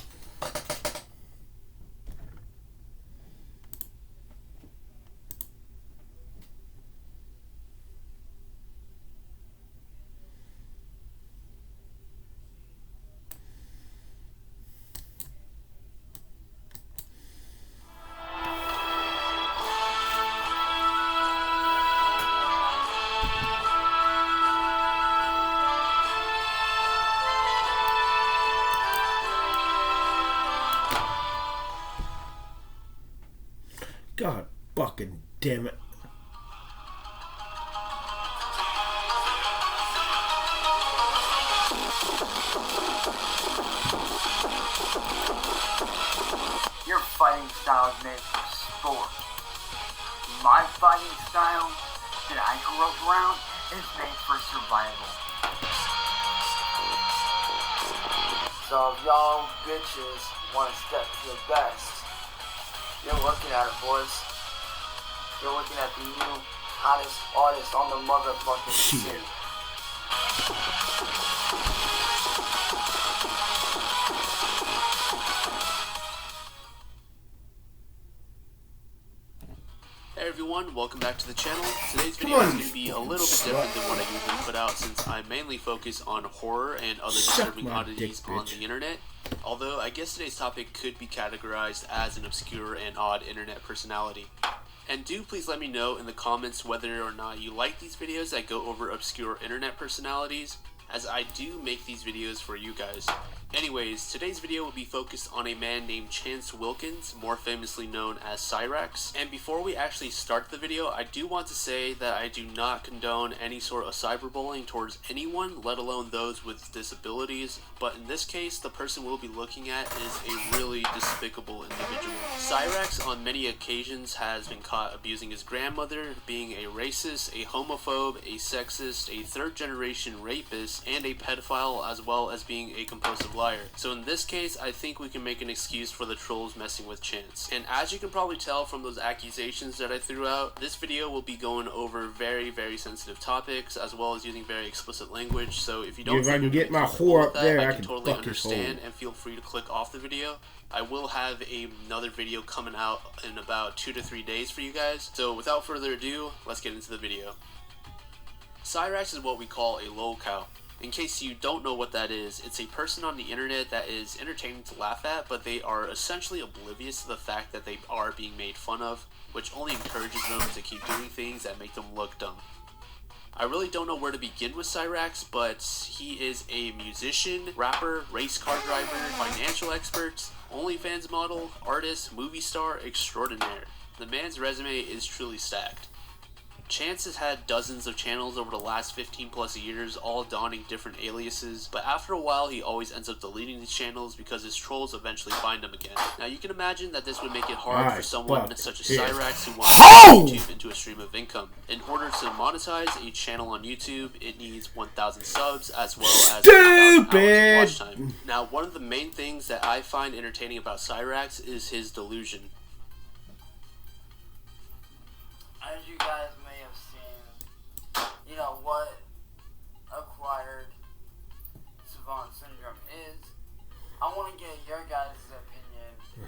A: God fucking damn it.
O: Your fighting style is made for sport. My fighting style that I grew up around is made for survival. So if y'all bitches want to step to the best, you're looking at it, boys. You're looking at the new hottest artist on the motherfucking scene.
Q: Hey everyone, welcome back to the channel. Today's video is going to be a little bit different than what I usually put out since I mainly focus on horror and other disturbing oddities on the internet. Although I guess today's topic could be categorized as an obscure and odd internet personality. And do please let me know in the comments whether or not you like these videos that go over obscure internet personalities, as I do make these videos for you guys. Anyways, today's video will be focused on a man named Chance Wilkins, more famously known as Cyrax. And before we actually start the video, I do want to say that I do not condone any sort of cyberbullying towards anyone, let alone those with disabilities. But in this case, the person we'll be looking at is a really despicable individual. Cyrax on many occasions has been caught abusing his grandmother, being a racist, a homophobe, a sexist, a third-generation rapist, and a pedophile, as well as being a compulsive liar. So in this case, I think we can make an excuse for the trolls messing with Chance. And as you can probably tell from those accusations that I threw out, this video will be going over very, very sensitive topics, as well as using very explicit language. So if you don't
A: if I can get my whore up there, I can
Q: totally
A: fuck his
Q: understand,
A: hole.
Q: and feel free to click off the video. I will have another video coming out in about 2 to 3 days for you guys. So without further ado, let's get into the video. Cyrax is what we call a lol cow. In case you don't know what that is, it's a person on the internet that is entertaining to laugh at, but they are essentially oblivious to the fact that they are being made fun of, which only encourages them to keep doing things that make them look dumb. I really don't know where to begin with Cyrax, but he is a musician, rapper, race car driver, financial expert, OnlyFans model, artist, movie star extraordinaire. The man's resume is truly stacked. Chance has had dozens of channels over the last 15 plus years, all donning different aliases, but after a while he always ends up deleting these channels because his trolls eventually find him again. Now you can imagine that this would make it hard for someone such as Cyrax who wants to turn YouTube into a stream of income. In order to monetize a channel on YouTube, it needs 1,000 subs as well as 1,000 hours of watch time. Now one of the main things that I find entertaining about Cyrax is his delusion.
O: As you guys may have seen, you know what acquired savant syndrome is. I want to get your guys' opinion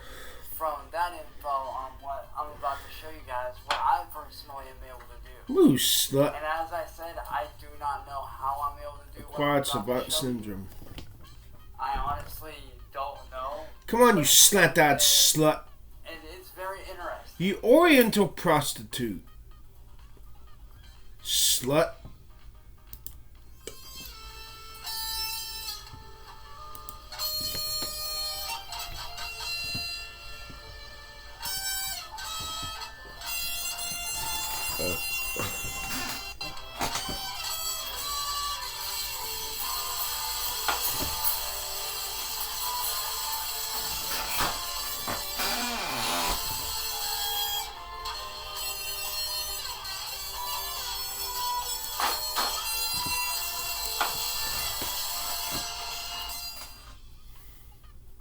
O: from that info on what I'm about to show you guys, what I personally am able to do.
A: Moose slut.
O: And as I said, I do not know how I'm able to do what
A: Acquired
O: I'm about
A: savant
O: to show
A: syndrome.
O: you. I honestly don't know.
A: Come on, you slant-eyed slut.
O: And it's very interesting.
A: You oriental prostitute. Slut.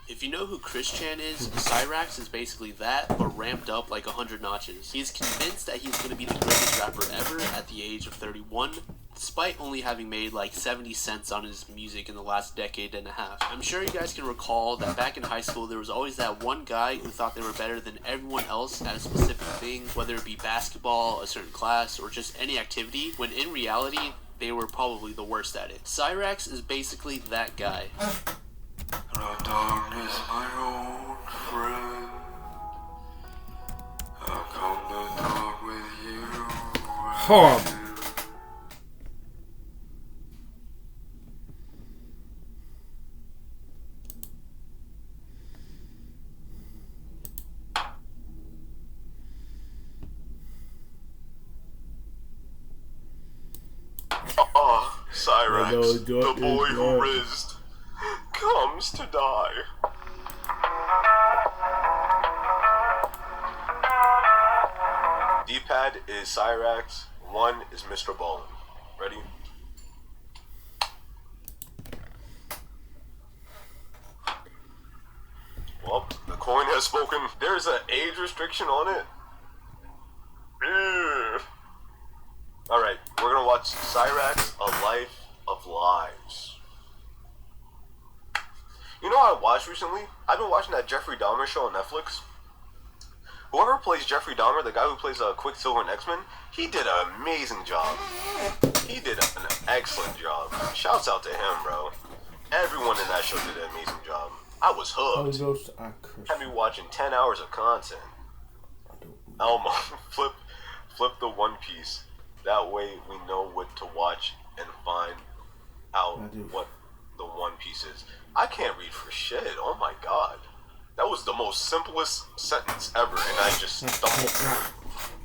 Q: If you know who Chris-Chan is, Cyrax is basically that, but ramped up like 100 notches. He is convinced that he's going to be the greatest rapper ever at the age of 31, despite only having made like 70 cents on his music in the last decade and a half. I'm sure you guys can recall that back in high school there was always that one guy who thought they were better than everyone else at a specific thing, whether it be basketball, a certain class, or just any activity, when in reality, they were probably the worst at it. Cyrax is basically that guy.
R: Darkness, my old friend. I come to talk with you.
A: Horrible.
R: Cyrax, the boy who rizzed, comes to die. D-pad is Cyrax, 1 is Mr. Ballin. Ready? Well, the coin has spoken. There's an age restriction on it. Alright, we're gonna watch Cyrax, A Life of Lives. You know what I watched recently? I've been watching that Jeffrey Dahmer show on Netflix. Whoever plays Jeffrey Dahmer, the guy who plays Quicksilver in X-Men, he did an amazing job. He did an excellent job. Shouts out to him, bro. Everyone in that show did an amazing job. I was hooked. Had me watching 10 hours of content. Elmo, flip the One Piece. That way we know what to watch and find out what the One Piece is. I can't read for shit. Oh my god. That was the most simplest sentence ever, and I just stumbled.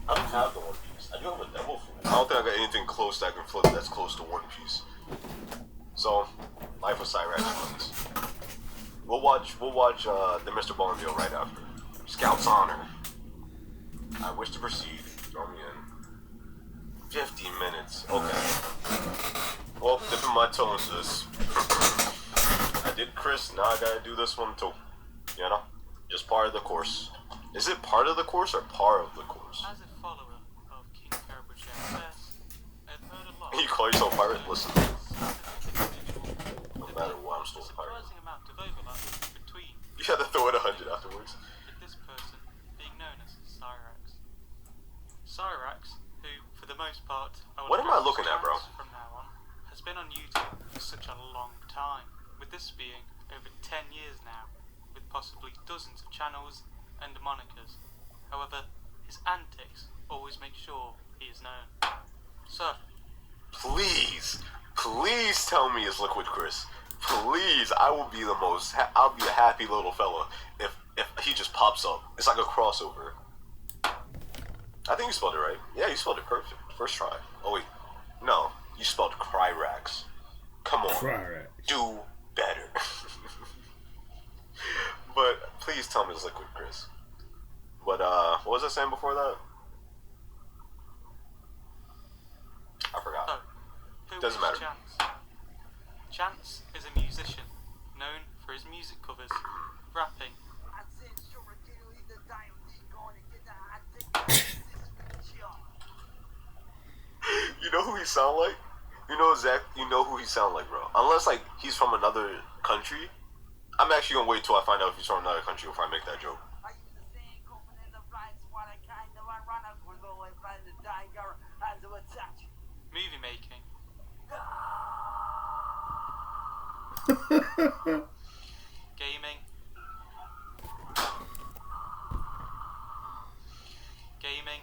R: I don't have the One Piece. I do have a Devil Fruit. I don't think I got anything close that I can flip that's close to One Piece. So, Life of Cyrax runs. We'll watch the Mr. Bonneville right after. Scout's Honor. I wish to proceed. Throw me in. 50 minutes. Okay. Well, dipping my toe into this. I did Chris, now I gotta do this one too. You know? Just part of the course. Is it part of the course or part of the course?
S: As a follower of King Cobra I've heard a lot.
R: You call yourself a pirate? Listen. No matter what, I'm still a pirate. You had to throw it 100 afterwards.
S: With this person being known as Cyrax. Cyrax, who, for the most part,
R: what am I looking at, bro?
S: From now on, has been on YouTube for such a long time, with this being over 10 years now, with possibly dozens of channels and monikers. However, his antics always make sure he is known. So,
R: please tell me it's Liquid Chris. Please, I will be I'll be a happy little fella if he just pops up. It's like a crossover. I think you spelled it right. Yeah, you spelled it perfect. First try. Oh wait, no, you spelled Cryrax. Come on,
A: Cryrax.
R: Do better. But please tell me it's Liquid Chris. But what was I saying before that? I forgot. Doesn't matter.
S: Chance is a musician, known for his music covers, rapping.
R: You know who he sound like? You know who he sound like, bro. Unless like he's from another country. I'm actually gonna wait till I find out if he's from another country before I make that joke.
S: Movie making. Gaming.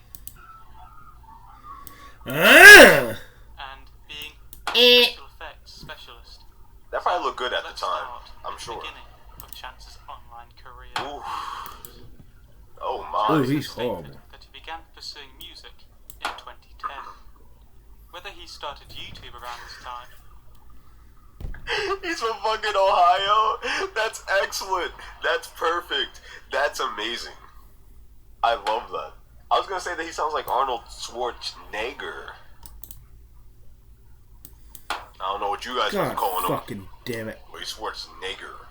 S: And being a special effects specialist.
R: That probably looked good at the time, I'm sure.
S: Beginning of Chance's online career.
R: Oof. Oh my.
A: He's horrible.
S: That he began pursuing music in 2010. Whether he started YouTube around this time.
R: He's from fucking Ohio. That's excellent. That's perfect. That's amazing. I love that. I was gonna say that he sounds like Arnold Schwarzenegger. I don't know what you guys are calling him.
A: Fucking damn it.
R: Wait, Schwarzenegger.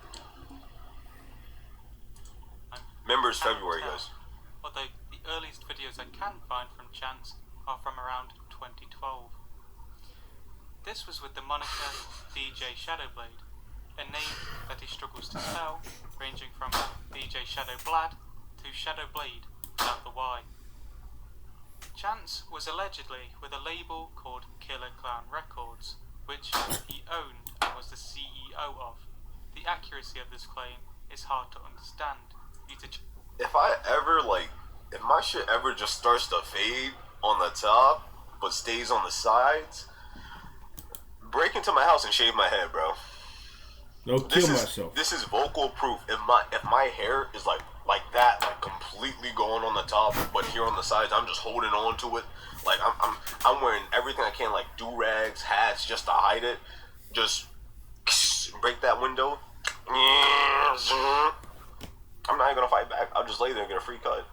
R: Remember, it's February, guys.
S: Although the earliest videos I can find from Chance are from around 2012. This was with the moniker DJ Shadowblade, a name that he struggles to spell, ranging from DJ Shadowblad to Shadowblade without the Y. Chance was allegedly with a label called Killer Clown Records, which he owned and was the CEO of. The accuracy of this claim is hard to understand due to
R: if my shit ever just starts to fade on the top but stays on the sides, break into my house and shave my head, bro.
A: No, kill myself.
R: This is vocal proof. If my hair is like that, like completely going on the top, but here on the sides, I'm just holding on to it. Like I'm wearing everything I can, like do-rags, hats, just to hide it. Just break that window. I'm not even gonna fight back. I'll just lay there and get a free cut.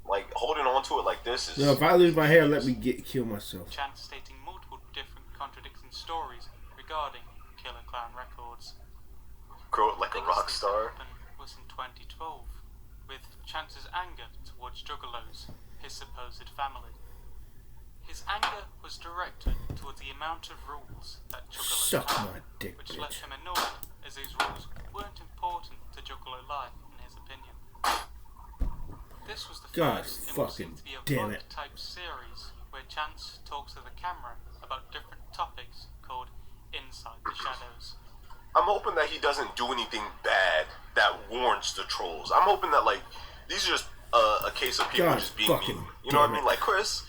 R: Like holding on to it like this is.
A: No, if I lose my hair, let me kill myself.
S: Chance stating multiple different contradicting stories regarding Killer Clown Records.
R: Grow it like a rock star.
S: Was in 2012, with Chance's anger towards Juggalos, his supposed family. His anger was directed towards the amount of rules that Juggalos had, which left him annoyed, as these rules weren't important to Juggalo life, in his opinion. This was the first in what seemed to be a vlog-type series, where Chance talks to the camera about different topics called Inside the Shadows.
R: I'm hoping that he doesn't do anything bad that warrants the trolls. I'm hoping that, like, these are just a case of people just being mean. You know what I mean? Like, Chris,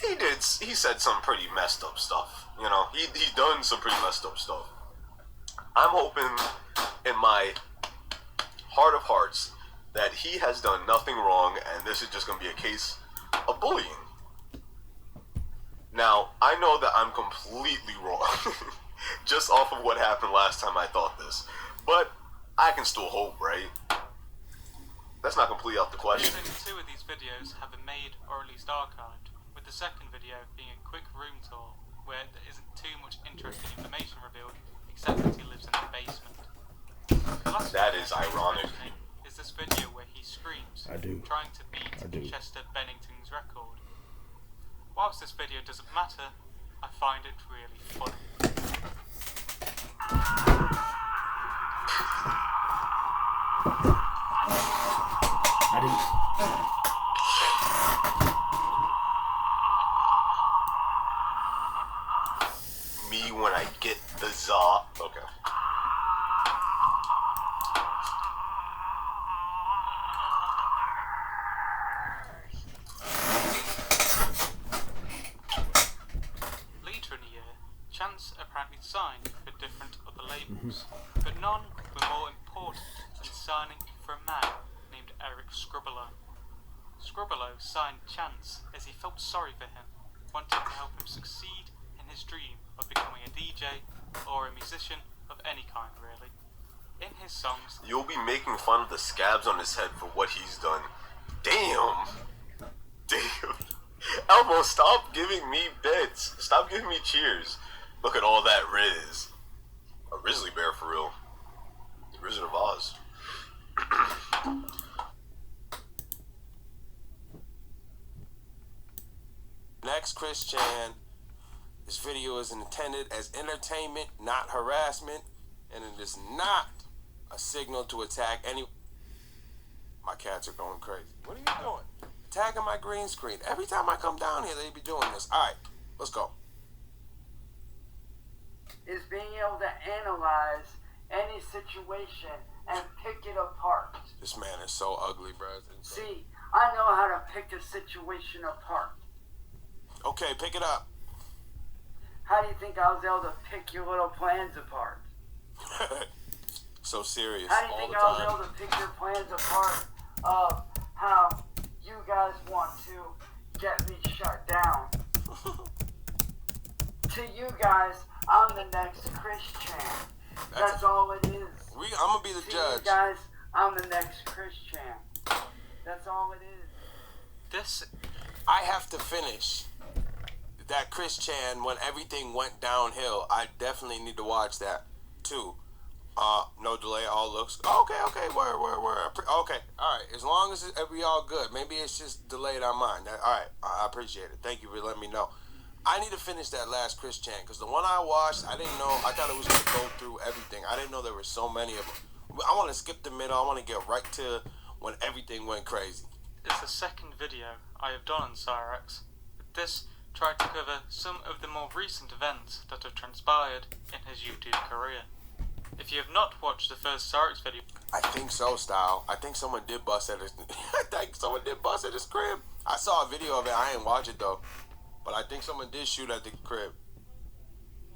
R: he said some pretty messed up stuff. You know, he done some pretty messed up stuff. I'm hoping in my heart of hearts that he has done nothing wrong and this is just going to be a case of bullying. Now, I know that I'm completely wrong just off of what happened last time I thought this, but I can still hope, right? That's not completely out the question.
S: Only 2 of these videos have been made or at least archived, with the second video being a quick room tour where there isn't too much interesting information revealed except that he lives in the basement. The last
R: That is ironic.
S: Is this video where he screams, trying to beat Chester Bennington's record. Whilst this video doesn't matter, I find it really funny.
R: Me when I get the za. Okay.
S: Later in the year, Chance apparently signed for different other labels, but none were more important than signing for a man named Eric Scribbler. Scribbler signed Chance as he felt sorry for him, wanting to help him succeed in his dream of becoming a DJ or a musician of any kind, really. In his songs,
R: You'll be making fun of the scabs on his head for what he's done. Damn. Damn. Elmo, stop giving me bits. Stop giving me cheers. Look at all that Riz. A grizzly bear for real. The Wizard of Oz.
T: Next, Chris Chan. This video is intended as entertainment, not harassment, and it is not a signal to attack any... My cats are going crazy. What are you doing? Attacking my green screen. Every time I come down here, they be doing this. All right, let's go.
O: Is being able to analyze any situation and pick it apart.
T: This man is so ugly, bro.
O: See, I know how to pick a situation apart.
T: Okay, pick it up.
O: How do you think I was able to pick your little plans apart?
T: So serious.
O: How do you think I was able to pick your plans apart of how you guys want to get me shut down? To you guys, I'm the next Chris Chan. That's all it is.
T: I'm gonna be the judge.
O: You guys, I'm the next Chris Chan. That's all it is.
T: I have to finish that Chris Chan when everything went downhill. I definitely need to watch that too. No delay, all looks okay. Word. Okay, all right. As long as we all good. Maybe it's just delayed on mine. All right, I appreciate it. Thank you for letting me know. I need to finish that last Chris Chan because the one I watched, I didn't know. I thought it was going to go through everything. I didn't know there were so many of them. I want to skip the middle. I want to get right to when everything went crazy.
S: It's the second video I have done on Cyrex. This tried to cover some of the more recent events that have transpired in his YouTube career. If you have not watched the first Cyrex video,
T: I think so, Style. I think someone did bust at his. Crib. I saw a video of it. I ain't watch it though. But I think someone did shoot at the crib.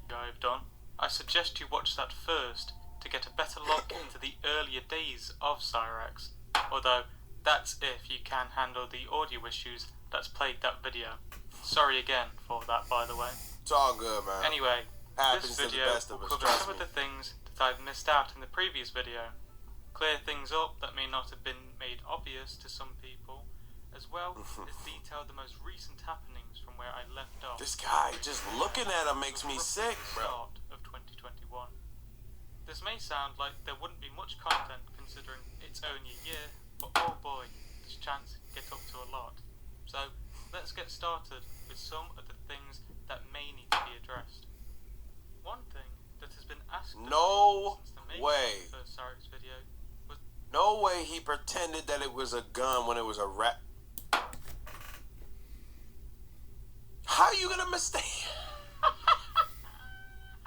S: I've done. I suggest you watch that first to get a better look into the earlier days of Cyrex. Although, that's if you can handle the audio issues that's plagued that video. Sorry again for that, by the way.
T: It's all good, man.
S: Anyway,
T: Happens
S: this video will cover some of the things that I've missed out in the previous video. Clear things up that may not have been made obvious to some people, as well as detail the most recent happenings from where I left off.
T: This guy, just looking at him makes me sick, bro.
S: Start of 2021. This may sound like there wouldn't be much content considering it's only a year, but oh boy, does Chance get up to a lot. So, let's get started with some of the things that may need to be addressed. One thing that has been asked
T: No
S: since the making
T: way.
S: of the first Cyrex video was
T: No way he pretended that it was a gun when it was a rat. How are you gonna mistake?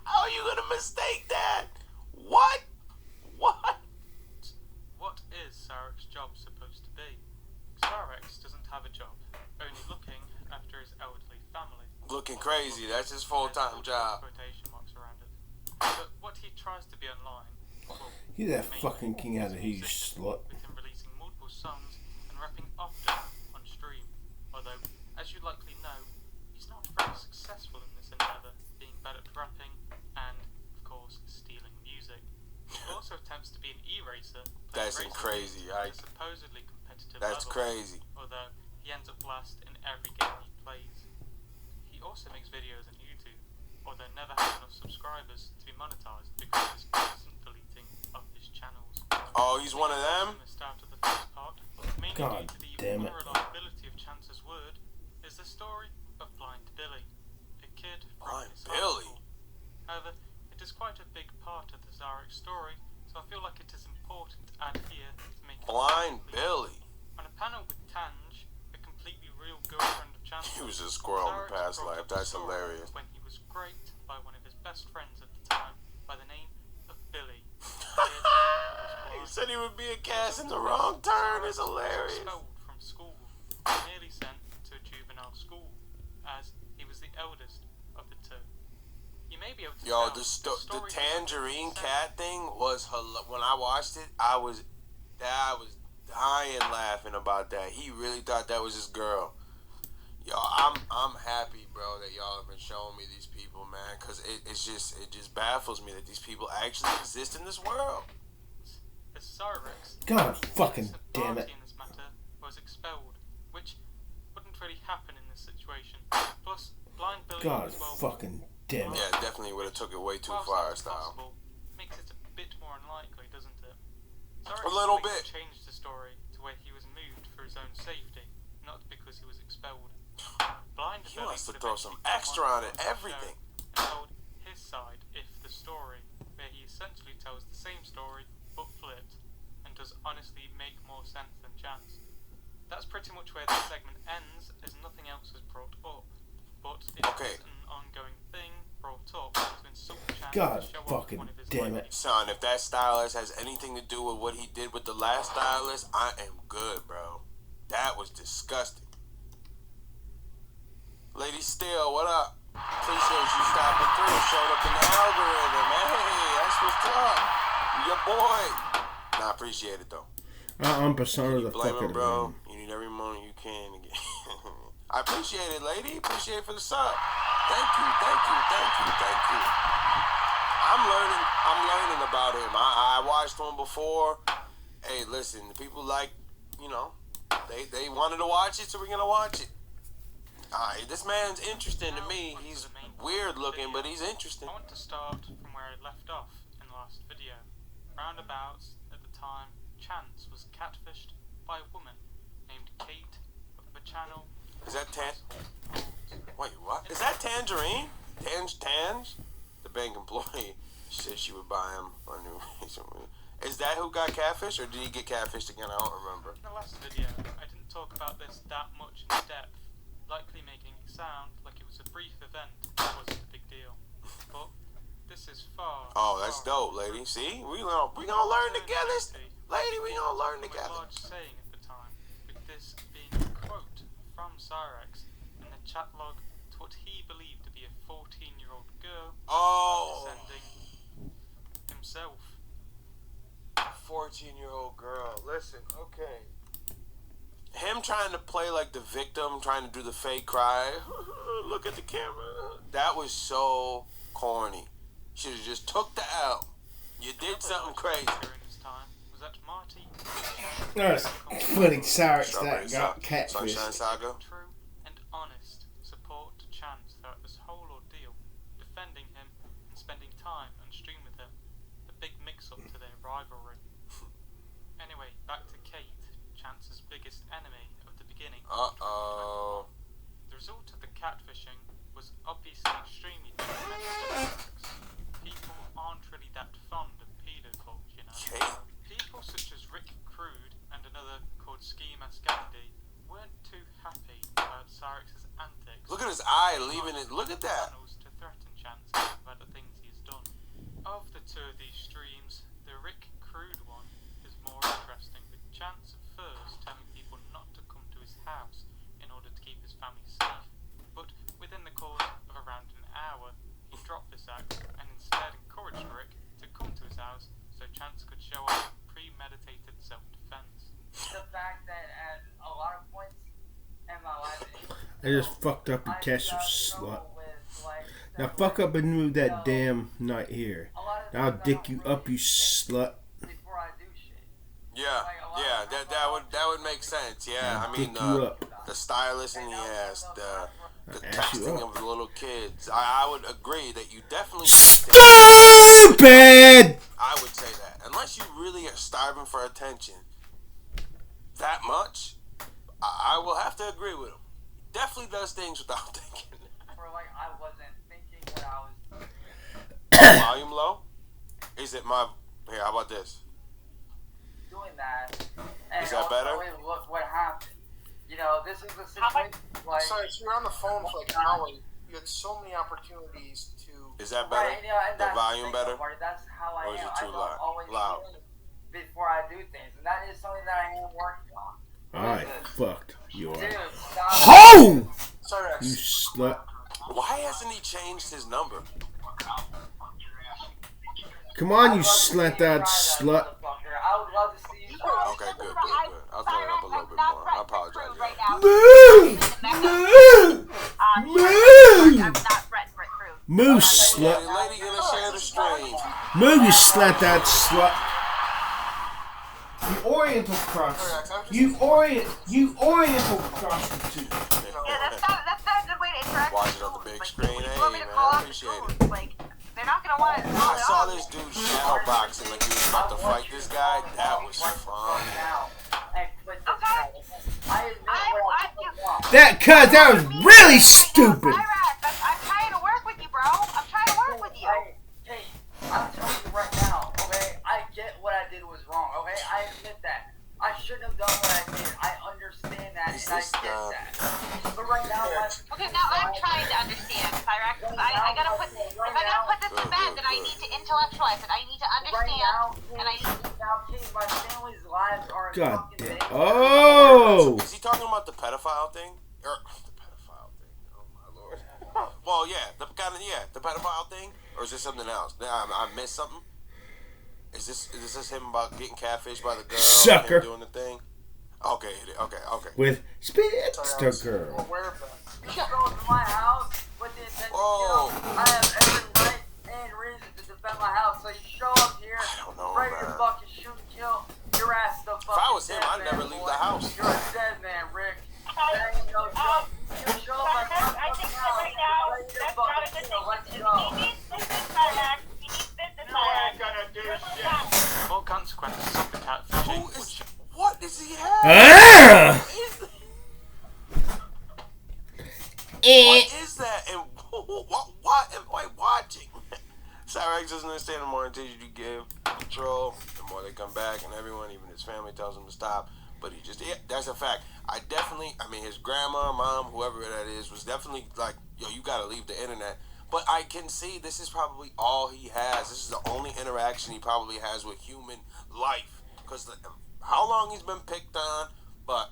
T: How are you gonna mistake that? What?
S: What is Cyrex job supposed to be? Cyrex doesn't have a job, only looking after his elderly
T: looking crazy. That's his full-time job.
S: Quotation marks around it. But what he tries to be online, well,
A: You that fucking king out of here, you slut.
S: with him releasing multiple songs and rapping often on stream. Although, as you likely know, he's not very successful in this endeavour, being bad at rapping and, of course, stealing music. He also attempts to be an e-racer.
T: That's crazy.
S: Supposedly competitive
T: That's
S: level,
T: crazy.
S: although he ends up last in every game he plays. He also makes videos on YouTube, although never has enough subscribers to be monetized because of his constant deleting of his channels.
T: Oh, he's one of them?
S: Start of the first part, mainly
A: God
S: due to the
A: damn it.
S: unreliability of Chance's word, is the story of Blind Billy, a kid from
T: Blind
S: his high
T: Billy?
S: school. However, it is quite a big part of the Zarek story, so I feel like it is important to add here to make it
T: Blind
S: complete.
T: Billy.
S: On a panel with Tange, a completely real girlfriend of Chance,
T: He was a squirrel in the past life. That's hilarious.
S: when he was raped by one of his best friends at the time by the name of Billy.
T: He said he would be a cast in the wrong turn. It's hilarious.
S: Expelled from school, and nearly sent to a juvenile school, as he was the eldest of the two. You may be able to
T: Yo,
S: tell
T: the tangerine cat thing was when I watched it, I was dying laughing about that. He really thought that was his girl. Yo, I'm happy, bro, that y'all have been showing me these people, man, because it just baffles me that these people actually exist in this world.
S: The Cyrex,
A: God fucking damn it.
S: in this matter, was expelled, which wouldn't really happen in this situation. Plus, Blind Billy
A: God
S: as well,
A: fucking damn it.
T: Yeah, definitely would have took it way too
S: whilst
T: far,
S: that's
T: style.
S: possible, makes it a bit more unlikely, doesn't it?
T: A little bit.
S: Changed the story to where he was moved for his own safety, not because he was expelled. Blind
T: He
S: Billy
T: wants to
S: would
T: throw
S: eventually
T: some
S: come
T: extra
S: on
T: on it,
S: the show
T: everything.
S: And told his side if the story, where he essentially tells the same story but flipped, and does honestly make more sense than Chance. That's pretty much where this segment ends, as nothing else is brought up. But it is an ongoing thing brought up to insult Chance
A: God
S: to show off
A: fucking
S: one of his
A: damn it.
T: Son, if that stylist has anything to do with what he did with the last stylist, I am good, bro. That was disgusting. Lady Steele, what up? Appreciate you stopping through. Showed up in the algorithm. Hey, that's what's up. Your boy. Nah, I appreciate it, though.
A: I'm Persona the fuck out of
T: bro.
A: him.
T: You need every moment you can to get. I appreciate it, lady. Appreciate it for the sub. Thank you. I'm learning about him. I watched one before. Hey, listen, the people like, they wanted to watch it, so we're gonna watch it. This man's interesting to me. He's weird looking, but he's interesting.
S: I want to start from where I left off in the last video. Roundabouts at the time, Chance was catfished by a woman named Kate of the channel.
T: Is that Wait, what? Is that Tangerine? Tange? The bank employee said she would buy him a new recently. Is that who got catfished, or did he get catfished again? I don't remember.
S: In the last video, I didn't talk about this that much in depth, likely making it sound like it was a brief event that wasn't a big deal. But this is far.
T: Oh, that's dope, lady. See, we gonna learn together, lady. We gonna learn
S: A
T: together.
S: large saying at the time, with this being a quote from Cyrex in the chat log to what he believed to be a 14-year-old girl.
T: Oh.
S: Sending himself.
T: 14-year-old girl. Listen, okay. Him trying to play like the victim, trying to do the fake cry. Look at the camera. That was so corny. Should have just took the L. You did something crazy.
S: During this time was that Marty.
A: That's funny, Sarek that got catfished.
T: Sunshine Saga.
S: True and honest support to Chance throughout this whole ordeal, defending him and spending time on stream with him. A big mix-up to their rivalry. Anyway, back to Kate, Chance's biggest enemy of the beginning.
T: Uh-oh.
S: The result of the catfishing was obviously extremely detrimental. People aren't really that fond of pedophiles, you know.
T: Kate?
S: People such as Rick Crude and another called Ski Mascandi weren't too happy about Cyrex's antics.
T: Look at his eye leaving it. Look at that.
S: To threaten Chance about the things he's done. Of the two of these streams, the Rick Crude one is more interesting, with Chance at first telling people not to come to his house in order to keep his family safe. But within the course
A: I just fucked up your castle, slut. Now fuck up and move that damn nut here. Now I'll dick you up, you slut.
T: Yeah, that would make sense. Yeah,
A: I'll
T: I mean
A: dick you up.
T: the stylist in the ass, the texting of the little kids. I would agree that you definitely
A: stupid.
T: I would say that unless you really are starving for attention that much, I will have to agree with him. Definitely does things without thinking.
O: I wasn't thinking what I was.
T: Volume low? Is it my? Here, how about this?
O: Doing that. And
T: is that better?
O: Look what happened. You know, this is the situation. Like,
B: sorry, so you're on the phone for like an hour. You had so many opportunities to.
T: Is that better?
O: Right, yeah,
T: the volume better?
O: That's how I am.
T: Or is it too
O: loud?
T: Loud.
O: Before I do things, and that is something that I am working on.
A: Alright, fucked. You are.
O: Dude,
A: Ho!
B: Sorry,
A: you slut.
T: Why hasn't he changed his number?
A: Come on, you slant-eyed slut.
O: I would love to see you.
T: Okay, good. I'll turn it up a little bit more. I apologize.
A: Move, slut.
T: Lady gonna share the stream.
A: Move, you slant-eyed slut. You Oriental prostitute. You Oriental prostitute.
U: Yeah, that's not a good way to interact.
T: Watch it on the big screen. Hey, man, I appreciate it.
U: Like, they're not gonna want to.
T: I saw this dude shadow boxing like he was about to fight this guy. That was fun.
A: That was really stupid.
U: I'm trying to work with you, bro. I'm trying to work with you.
O: Hey, I'm telling you right now, okay? I get what I did was wrong, okay? I admit that. I shouldn't have done what I did. I understand that, and I get that. But right now,
U: okay, now I'm trying to understand, Cyrax. If I gotta put this to bed, then I need to intellectualize it. I need to understand, and I need to.
O: Now, Kate, my family's lives are in
A: God
O: fucking
A: damn.
O: danger.
A: Oh!
T: Is he talking about the pedophile thing? Or the pedophile thing? Oh my lord. Well, yeah, the pedophile thing, or is this something else? I missed something. Is this him about getting catfished by the girl?
A: Sucker.
T: And doing the thing? Okay.
A: With Speedster Girl.
O: You show up to my house with the intention to kill. I have every right and reason to defend my house. So you show up here, ready to fucking shoot and kill. Your ass the fucking.
T: If I was him, I'd never leave the house.
O: You're a dead man, Rick. That ain't no joke. You show up at my fucking house, ready to fucking kill. Let's go.
S: What consequences of the catfishing?
T: What does he have? What is that? And what am I watching? Cyrax doesn't understand the more attention you give control, the more they come back, and everyone, even his family, tells him to stop. But he just, that's a fact. I mean, his grandma, mom, whoever that is, was definitely like, yo, you gotta leave the internet. But I can see this is probably all he has. This is the only interaction he probably has with human life. Because how long he's been picked on, but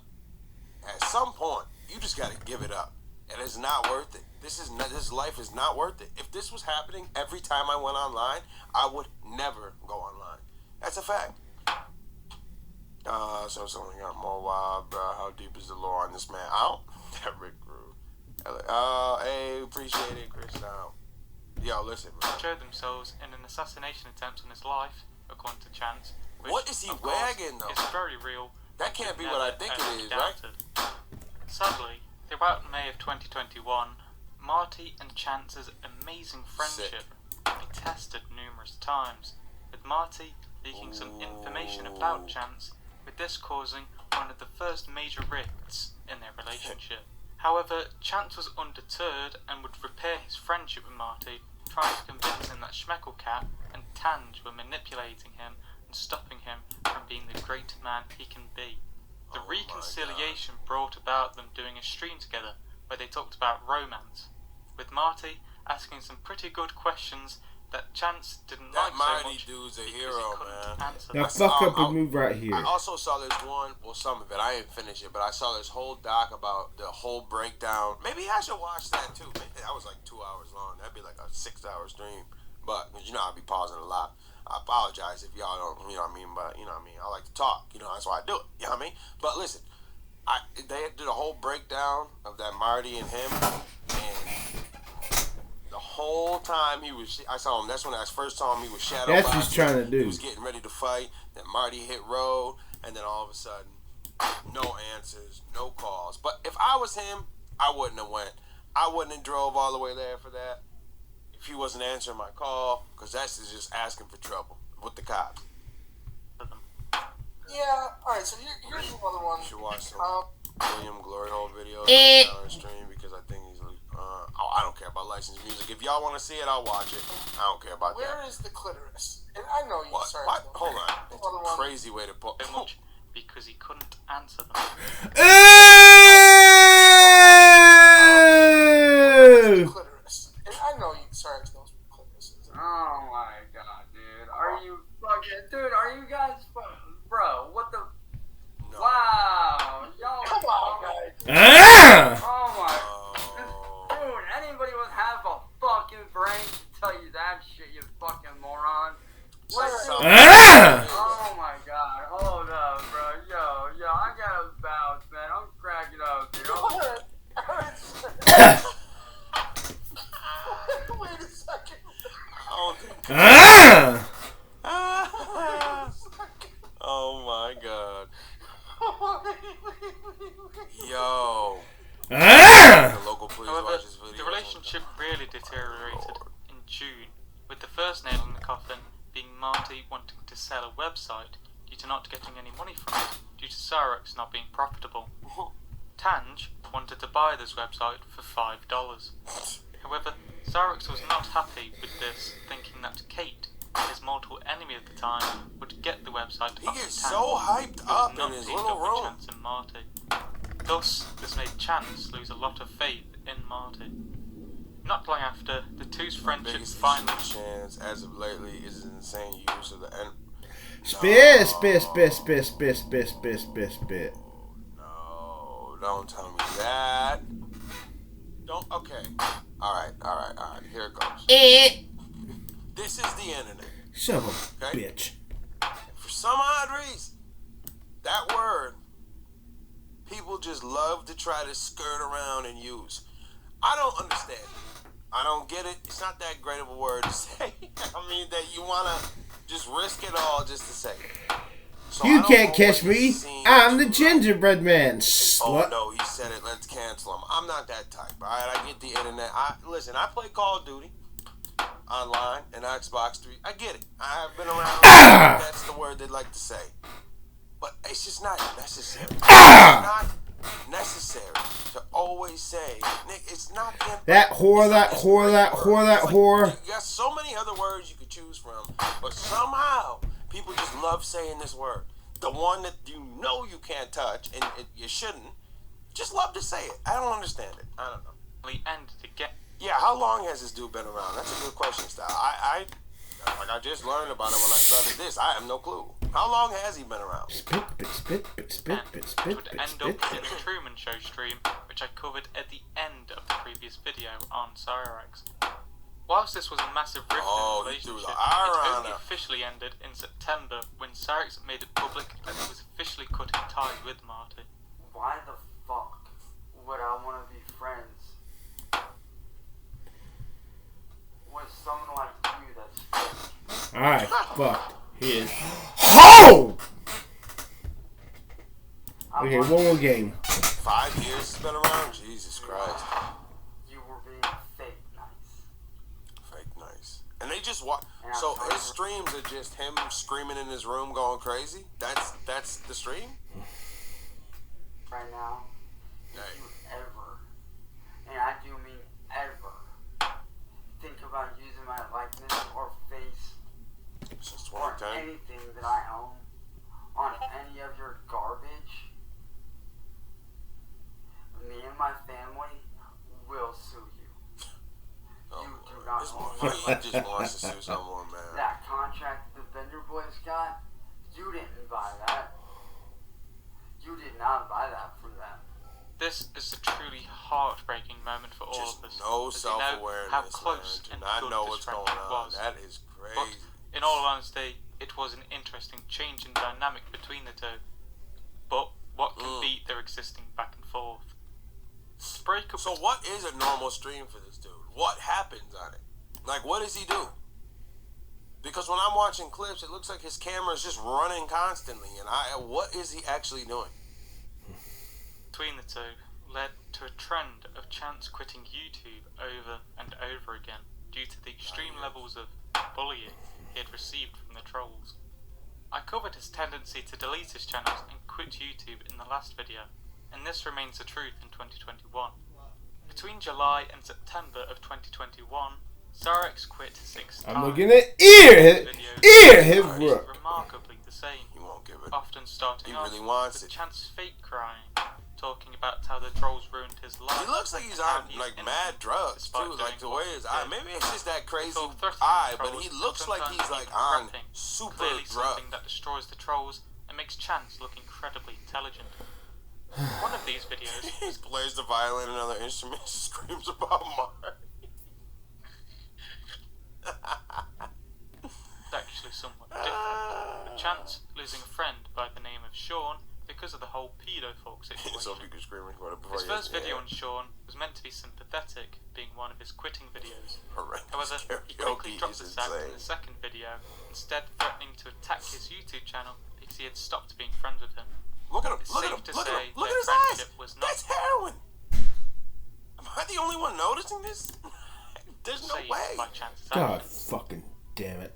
T: at some point, you just got to give it up. And it's not worth it. This life is not worth it. If this was happening every time I went online, I would never go online. That's a fact. So something got more wild, bro. How deep is the lore on this man? I don't. That Rick Rude. Hey, appreciate it, Chris. Now, yo, listen, bro.
S: Showed themselves in an assassination attempt on his life, according to Chance.
T: What is he wagging, though?
S: It's very real.
T: That can't be what I think it is, right?
S: Sadly, throughout May of 2021, Marty and Chance's amazing friendship be tested numerous times, with Marty leaking some information about Chance, with this causing one of the first major rifts in their relationship. However, Chance was undeterred and would repair his friendship with Marty, trying to convince him that Schmecklecat and Tange were manipulating him and stopping him from being the great man he can be. The reconciliation brought about them doing a stream together where they talked about romance, with Marty asking some pretty good questions that Chance didn't like so
T: Marty
S: much.
T: Dude's a hero, man.
A: Now fuck up and move right here.
T: I also saw this one, well, some of it. I didn't finish it, but I saw this whole doc about the whole breakdown. Maybe I should watch that too. Maybe that was like 2 hours long. That'd be like a 6-hour stream. But you know, I'd be pausing a lot. I apologize if y'all don't, you know what I mean. But you know what I mean. I like to talk. You know, that's why I do it. You know what I mean. But listen, They did a whole breakdown of that Marty and him, and the whole time I saw him. That's when I first saw him. He was shadow.
A: That's what he's trying to do.
T: He was getting ready to fight. Then Marty hit road, and then all of a sudden, no answers, no calls. But if I was him, I wouldn't have went. I wouldn't have drove all the way there for that. If he wasn't answering my call, because that's just asking for trouble with the cops.
B: Yeah, alright, so here's another one.
T: You should watch some William Glory Hole videos on stream because I think he's I don't care about licensed music. If y'all want to see it, I'll watch it. I don't care about that.
B: Where is the clitoris? And I know you.
T: What?
B: Sorry.
T: What? Hold on. It's a crazy way to put.
S: Much because he couldn't answer them.
B: Clitoris. And I know you. Sorry, those clitorises.
O: Oh my god, dude. Are you fucking... Dude, are you guys fucking... Bro, what the... No. Wow. Y'all...
B: Come on, guys.
O: Oh my... Dude, anybody with half a fucking brain can tell you that shit, you fucking moron. Oh my god. Hold up, bro. Yo, I gotta bounce, man. I'm cracking up, dude.
B: Wait a second.
T: Oh my god. Yo. The local police
S: However,
T: watch this video.
S: the relationship really deteriorated in June, with the first nail in the coffin being Marty wanting to sell a website due to not getting any money from it due to Cyrex not being profitable. Tange wanted to buy this website for $5. However, Cyrex was not happy with this, thinking that Kate, his mortal enemy at the time, would get the website.
T: He gets so hyped up in his little room.
S: Chance in Marty. Thus, this made Chance lose a lot of faith in Marty. Not long after, the two's friendship finally...
T: Chance, as of lately, is an insane use of the...
A: Spit.
T: No, don't tell me that. Don't... Okay. Alright. Here it goes. This is the internet.
A: Son of a bitch.
T: For some odd reason, that word, people just love to try to skirt around and use. I don't understand it. I don't get it. It's not that great of a word to say. I mean, that you want to just risk it all just to say it. So
A: You can't catch me. I'm the gingerbread man.
T: Oh no, he said it. Let's cancel him. I'm not that type. All right, I get the internet. Listen. I play Call of Duty online and Xbox 3. I get it. I've been around. That's the word they'd like to say. But it's just not necessary. It's not necessary to always say, Nick, it's not
A: that whore.
T: You got so many other words you could choose from, but somehow people just love saying this word. The one that you know you can't touch and you shouldn't. Just love to say it. I don't understand it. I don't know. Yeah, how long has this dude been around? That's a good question, Style. I just learned about it when I started this. I have no clue. How long has he been around?
S: It would end up in the Truman Show stream, which I covered at the end of the previous video on Cyrex. Whilst this was a massive rift in the relationship, it only officially ended in September when Cyrex made it public that he was officially cutting ties with Marty.
O: Why the fuck would I want to be friends with someone like you that's fake?
A: Alright, fuck. He is. Ho! Okay, one more game.
T: 5 years it's been around? Jesus Christ.
O: You were being fake nice.
T: Fake nice. And they just watch. So his streams are just him screaming in his room going crazy? That's the stream?
O: Right now, if you ever, and I do mean ever, think about using my likeness or face or anything that I own on any of your garbage, me and my family will sue you. You do not own my likeness.
T: He just wants to sue someone, man.
O: That contract the Bender boys got, you didn't buy that. You did not buy that from them.
S: This is a truly heartbreaking moment for all of us.
T: No
S: as
T: self-awareness,
S: how close
T: man.
S: and
T: Do not
S: good
T: know
S: this
T: what's going
S: friendship
T: on.
S: was.
T: That is crazy.
S: But in all honesty, it was an interesting change in dynamic between the two. But what can beat their existing back and forth? To break up.
T: So what is a normal stream for this dude? What happens on it? Like, what does he do? Because when I'm watching clips, it looks like his camera is just running constantly, and what is he actually doing?
S: Between the two led to a trend of Chance quitting YouTube over and over again due to the extreme levels of bullying he had received from the trolls. I covered his tendency to delete his channels and quit YouTube in the last video, and this remains the truth in 2021. Between July and September of 2021, Cyrex quit 6 times.
A: I'm looking at ear him
S: remarkably the same.
T: He won't give it.
S: Often starting
T: he
S: off
T: really wants
S: with
T: it.
S: Chance fake crying, talking about how the trolls ruined his life.
T: He looks like he's on like mad drugs too, like the way his eye. Maybe it's just that crazy eye, but he looks like he's like on super
S: clearly
T: drugs.
S: something that destroys the trolls and makes Chance look incredibly intelligent. One of these videos
T: he plays the violin and other instruments, screams about Mark.
S: Actually somewhat different, with Chance losing a friend by the name of Sean because of the whole pedophile situation.
T: So you can scream about it before
S: His first video on Sean was meant to be sympathetic, being one of his quitting videos. However, he quickly dropped the sack in the second video, instead threatening to attack his YouTube channel because he had stopped being friends with him.
T: Look at him,
S: It's
T: look at
S: safe
T: him,
S: to
T: look
S: say
T: at him, look
S: their
T: at his eyes!
S: friendship was not
T: That's heroin! Am I the only one noticing this? There's no
S: saved
T: way!
S: by Chance's
A: God
S: actions.
A: fucking damn it.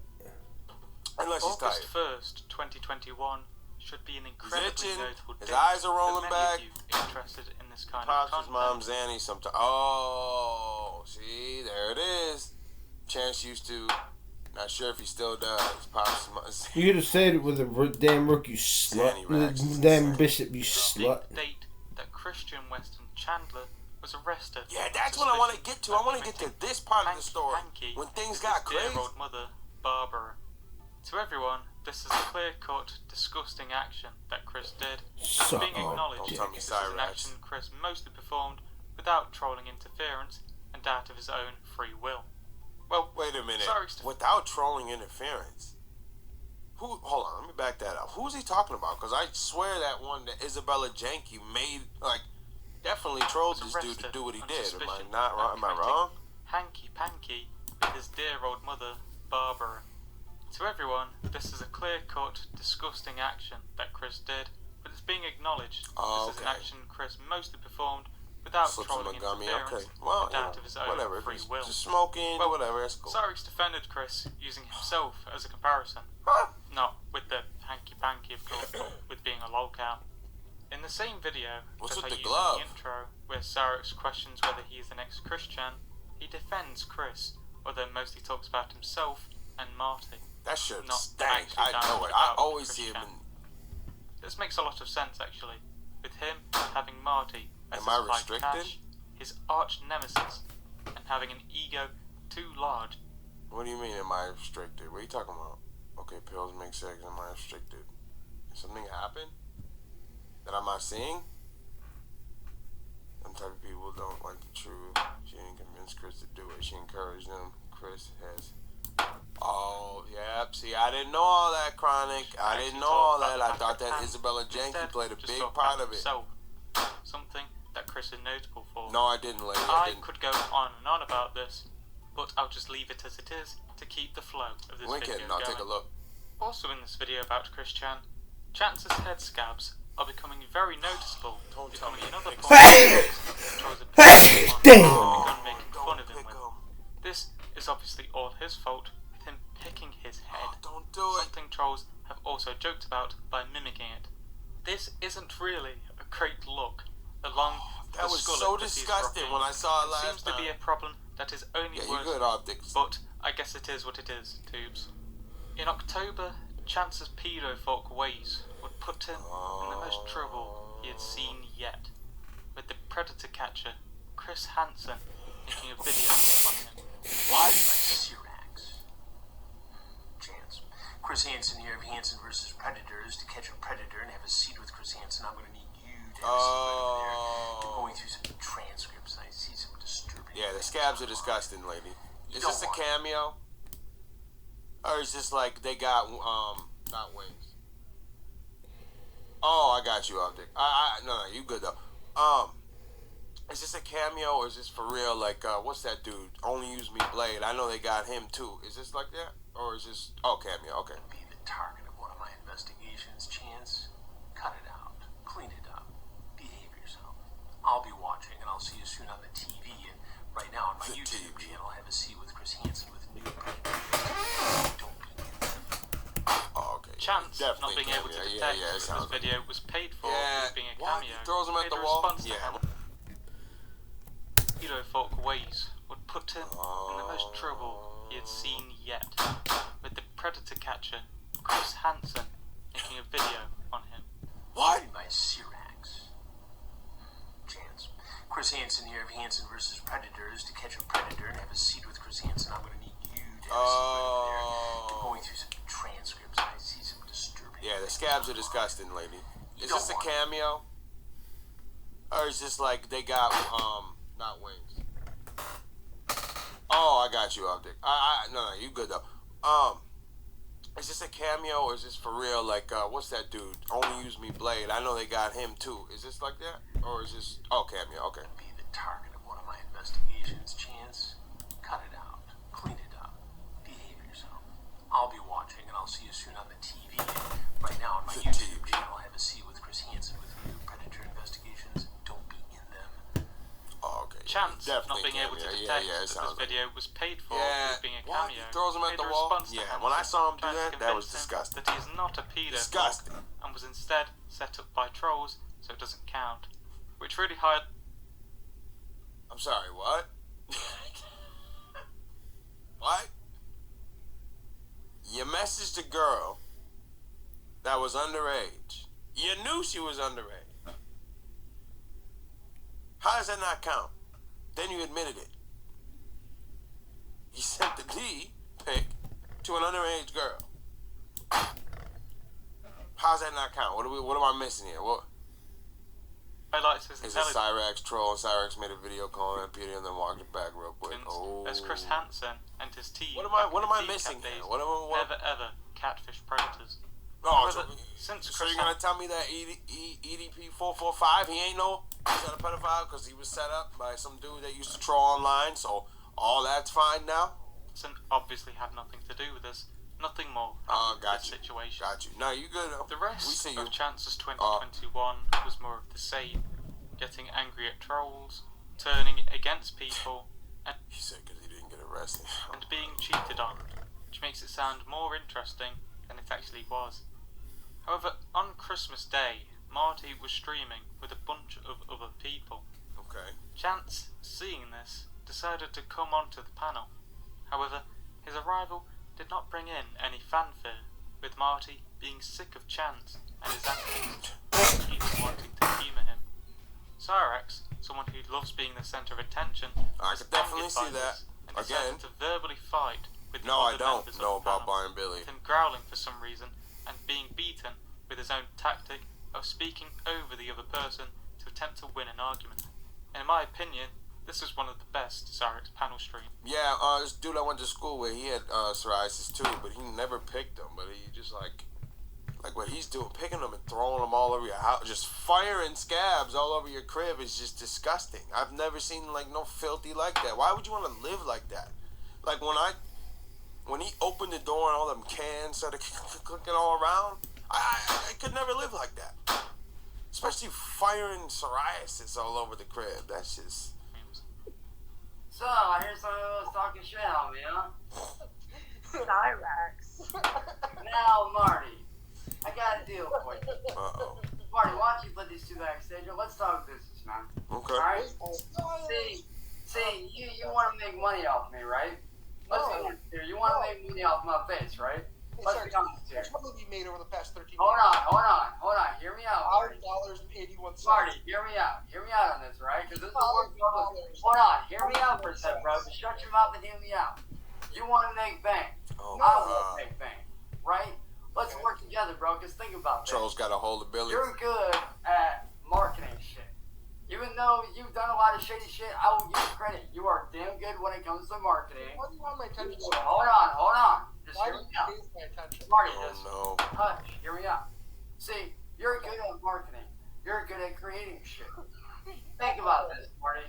T: Unless he's tired.
S: August 1st, 2021 should be an incredibly
T: itching.
S: notable
T: His
S: date
T: eyes are
S: for
T: rolling
S: many
T: back.
S: of you interested in this kind
T: Pops
S: of
T: his
S: content.
T: mom's Annie sometimes. Oh, see, there it is. Chance used to. Not sure if he still does. Pops his mom's.
A: You could have said it with a damn rook, you slut. Damn bishop, you slut.
S: Date that Christian Weston Chandler was arrested.
T: Yeah, that's what I want to get to. I want to get to this part of the story when things got crazy.
S: Dear old mother, Barbara. To everyone, this is a clear-cut, disgusting action that Chris did. It's being acknowledged
T: Don't tell me
S: this is an
T: Cyrex.
S: action Chris mostly performed without trolling interference and out of his own free will. Well,
T: wait a minute.
S: Cyrex
T: Without trolling interference. Hold on, let me back that up. Who's he talking about? Because I swear that one that Isabella Janke made, like, definitely trolled this dude to do what he did. Am I not wrong? Am I wrong?
S: Hanky-panky with his dear old mother, Barbara. To everyone, this is a clear-cut, disgusting action that Chris did, but it's being acknowledged. This is an action Chris mostly performed without trolling interference and out of his own
T: whatever.
S: free will.
T: Just smoking, whatever, that's cool.
S: Cyrex defended Chris using himself as a comparison. Not with the hanky-panky, of course, but with being a lolcow. In the same video
T: What's
S: that
T: with
S: I
T: the
S: used
T: glove?
S: in the intro, where Cyrex questions whether he is the next Christian, he defends Chris, although mostly talks about himself and Marty.
T: That should
S: Not
T: stank.
S: actually
T: I know
S: down
T: it. I
S: about
T: always see him
S: Christian.
T: in.
S: This makes a lot of sense, actually, with him having Marty as
T: Am I
S: his
T: restricted?
S: cash, his arch nemesis, and having an ego too large.
T: What do you mean, am I restricted? What are you talking about? Okay, pills make sex. Am I restricted? Did something happen that I'm not seeing? Some type of people don't like the truth. She didn't convince Chris to do it. She encouraged them. Chris has. Oh, yep. See, I didn't know all that, Chronic. I didn't know all that. I thought that Isabella Janke played a big part of it.
S: Something that Chris is notable for.
T: No, I didn't, lady.
S: I could go on and on about this, but I'll just leave it as it is to keep the flow of this
T: Link
S: video
T: it and I'll
S: going.
T: take a look.
S: Also in this video about Chris Chan, Chance's head scabs are becoming very noticeable, becoming another point begun making fun of him with. This is obviously all his fault, with him picking his head.
T: Don't do it.
S: Something trolls have also joked about by mimicking it. This isn't really a great look. Along
T: That was so disgusting when I saw it last
S: seems to be a problem that is only
T: you're
S: worse.
T: good optics.
S: But I guess it is what it is, Tubes. In October, Chance's pedophile ways would put him in the most trouble he had seen yet, with the predator catcher, Chris Hansen, making a video on him.
F: Why Cyrex? Chance. Chris Hansen here of Hansen vs. Predators. To catch a predator and have a seat with Chris Hansen, I'm going to need you to have a seat right over there. I'm going through some transcripts and I see some disturbing.
T: Yeah, the scabs are disgusting, lady. Is this a cameo? Or is this like they got not wings? Oh, I got you, Optic. No, you good though. Is this a cameo or is this for real? Like, what's that dude? Only Use Me Blade. I know they got him too. Is this like that? Or is this... Oh, cameo, okay.
F: Be the target of one of my investigations, Chance. Cut it out. Clean it up. Behave yourself. I'll be watching and I'll see you soon on the TV. And right now on my YouTube channel, I have a seat with Chris Hansen with new predators. Don't be in them.
T: Oh, okay.
H: Chance not being able to detect that this video was paid for as being a cameo.
T: He throws him at the wall. Yeah.
H: Folk ways would put him in the most trouble he had seen yet, with the predator catcher Chris Hansen making a video on him.
F: What? My Cyrax. Chance. Chris Hansen here of Hansen vs. Predators. To catch a predator and have a seat with Chris Hansen, I'm going to need you to have a seat right there. I'm going through some transcripts and I see some disturbing.
T: Yeah, the scabs are disgusting, lady. Is this a cameo? Or is this like they got, not wings? Oh, I got you, Optic. No, you good though. Is this a cameo or is this for real? Like, what's that dude? Only Use Me Blade. I know they got him too. Is this like that? Or is this... Oh, cameo, okay.
F: Be the target of one of my investigations, Chance. Cut it out. Clean it up. Behave yourself. I'll be watching and I'll see you soon on the TV. And right now on my YouTube channel, I have a seat with Chris Hansen with new predator investigations. Don't be in them.
T: Oh, okay.
H: Chance not being able to detect that this video was paid for as being a cameo.
T: He throws him at the wall? Yeah, when I saw him do that was disgusting.
H: That he is not a pedophile and was instead set up by trolls, so it doesn't count. Which really hired...
T: I'm sorry, what? What? You messaged a girl that was underage. You knew she was underage. How does that not count? Then you admitted it. You sent the D pic to an underage girl. How does that not count? What am I missing here? What?
H: Highlights his
T: Is it Cyrax troll? Cyrax made a video calling at Peter and then walked it back real quick. Oh.
H: As Chris Hansen and his team.
T: What am I missing here?
H: Never ever catfish predators.
T: Oh,
H: so
T: you're gonna tell me that EDP 445 he's not a pedophile because he was set up by some dude that used to troll online, so all that's fine now?
H: Obviously had nothing to do with this. Nothing more.
T: Got you.
H: Situation.
T: Got you. No, you good.
H: The rest of Chance's 2021 was more of the same. Getting angry at trolls, turning against people, and
T: he said because he didn't get arrested,
H: and being cheated on, which makes it sound more interesting than it actually was. However, on Christmas Day, Marty was streaming with a bunch of other people.
T: Okay.
H: Chance, seeing this, decided to come onto the panel. However, his arrival did not bring in any fanfare, with Marty being sick of Chance and his antics, even wanting to humour him. Cyrax, someone who loves being the centre of attention,
T: I could definitely see that.
H: And decided to verbally fight with the
T: I
H: other
T: don't
H: members
T: know
H: of the
T: about
H: panel,
T: Brian Billy.
H: with him growling for some reason and being beaten with his own tactic of speaking over the other person to attempt to win an argument. And in my opinion, this was one of the best Cyrax panel streams.
T: Yeah, this dude I went to school with, he had psoriasis too, but he never picked them. But he just like what he's doing, picking them and throwing them all over your house, just firing scabs all over your crib is just disgusting. I've never seen like no filthy like that. Why would you want to live like that? Like when he opened the door and all them cans started clicking all around, I could never live like that. Especially firing psoriasis all over the crib. That's just...
O: So, I hear someone was talking shit on me, huh?
U: Cyrax.
O: Now, Marty, I got a deal for you.
T: Uh-oh.
O: Marty, why don't you put these two backstage? Let's talk business, man.
T: Okay.
O: Alright? See, you want to make money off me, right? Let's be honest here. You want to make money off my face, right? Let's be honest here.
B: What have you made over the past 13 years?
O: Hold on. Hear me out.
B: $100.81.
O: Marty, hear me out. Hear me out on this, right? Because this is worth Hold on. Hear me out for a second, bro. Just shut your mouth and hear me out. You want to make bank. I want to make bank, right? Let's work together, bro, because think about this.
T: Charles got a hold of Billy.
O: You're good at marketing shit. Even though you've done a lot of shady shit, I will give you credit. You are damn good when it comes to marketing.
B: Why do you want my attention?
O: Hold on. Just
B: Why
O: hear
B: do
O: me
B: you
O: out.
B: need my attention?
O: Marty, just hush. Hear me out. See, You're good at marketing. You're good at creating shit. Think about this, Marty.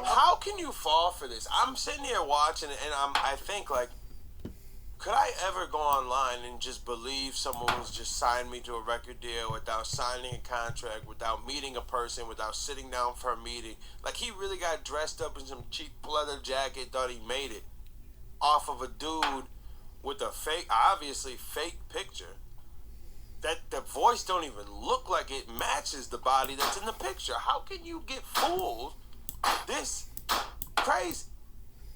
T: How can you fall for this? I'm sitting here watching it, and I think, like, could I ever go online and just believe someone was just signing me to a record deal without signing a contract, without meeting a person, without sitting down for a meeting? Like, he really got dressed up in some cheap leather jacket, thought he made it off of a dude with a fake, obviously fake picture. That the voice don't even look like it matches the body that's in the picture. How can you get fooled this crazy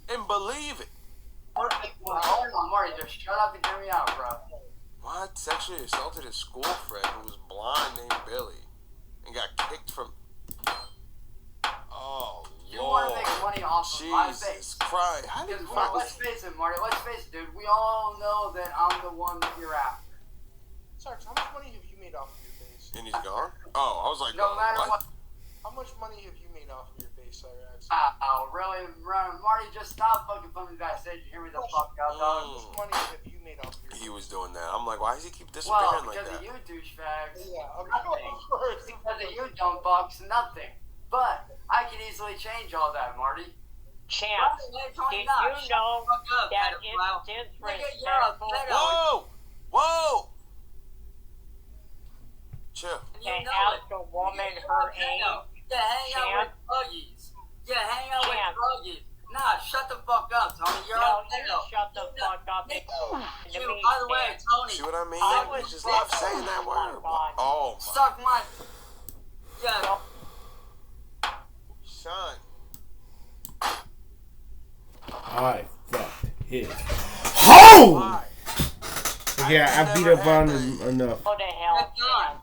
T: and believe it?
O: Hold on, Marty, just shut up and hear me out, bro.
T: What? Sexually assaulted his school friend who was blind named Billy and got kicked from... Oh,
O: You
T: Lord.
O: want to make money off of my face.
T: Jesus Christ. How did you find
O: Let's face it, Marty. Let's face it, dude. We all know that I'm the one that you're after.
B: Sarge, how much money have you made off of your face?
T: And he's gone? Oh, I was like,
O: No matter what.
B: How much money have you made off of your face, Cyrax?
O: Oh, really? Marty, just stop fucking putting me backstage and hear me the fuck out, dog.
B: How much money have you made off of your face?
T: He was doing that. I'm like, why does he keep disappearing
O: Well,
T: like
O: because
T: that?
O: of you douchebags.
B: Yeah,
O: Nothing. Because of you dumb fucks, nothing. But I can easily change all that, Marty.
K: Chance, did you know that instance respectful
T: Whoa! Whoa! Chill.
K: to ask a woman her age?
O: Yeah, hang out with buggies. Yeah, hang out with buggies. Nah, shut the fuck up, Tony. You're all
K: shut the fuck up.
O: You, by the way, Tony.
T: See what I mean? You just love saying that word. Oh, my.
O: Suck my... Yeah.
T: Son.
A: I fucked his hoe! Yeah, I beat up on him enough.
K: What the hell, Chance?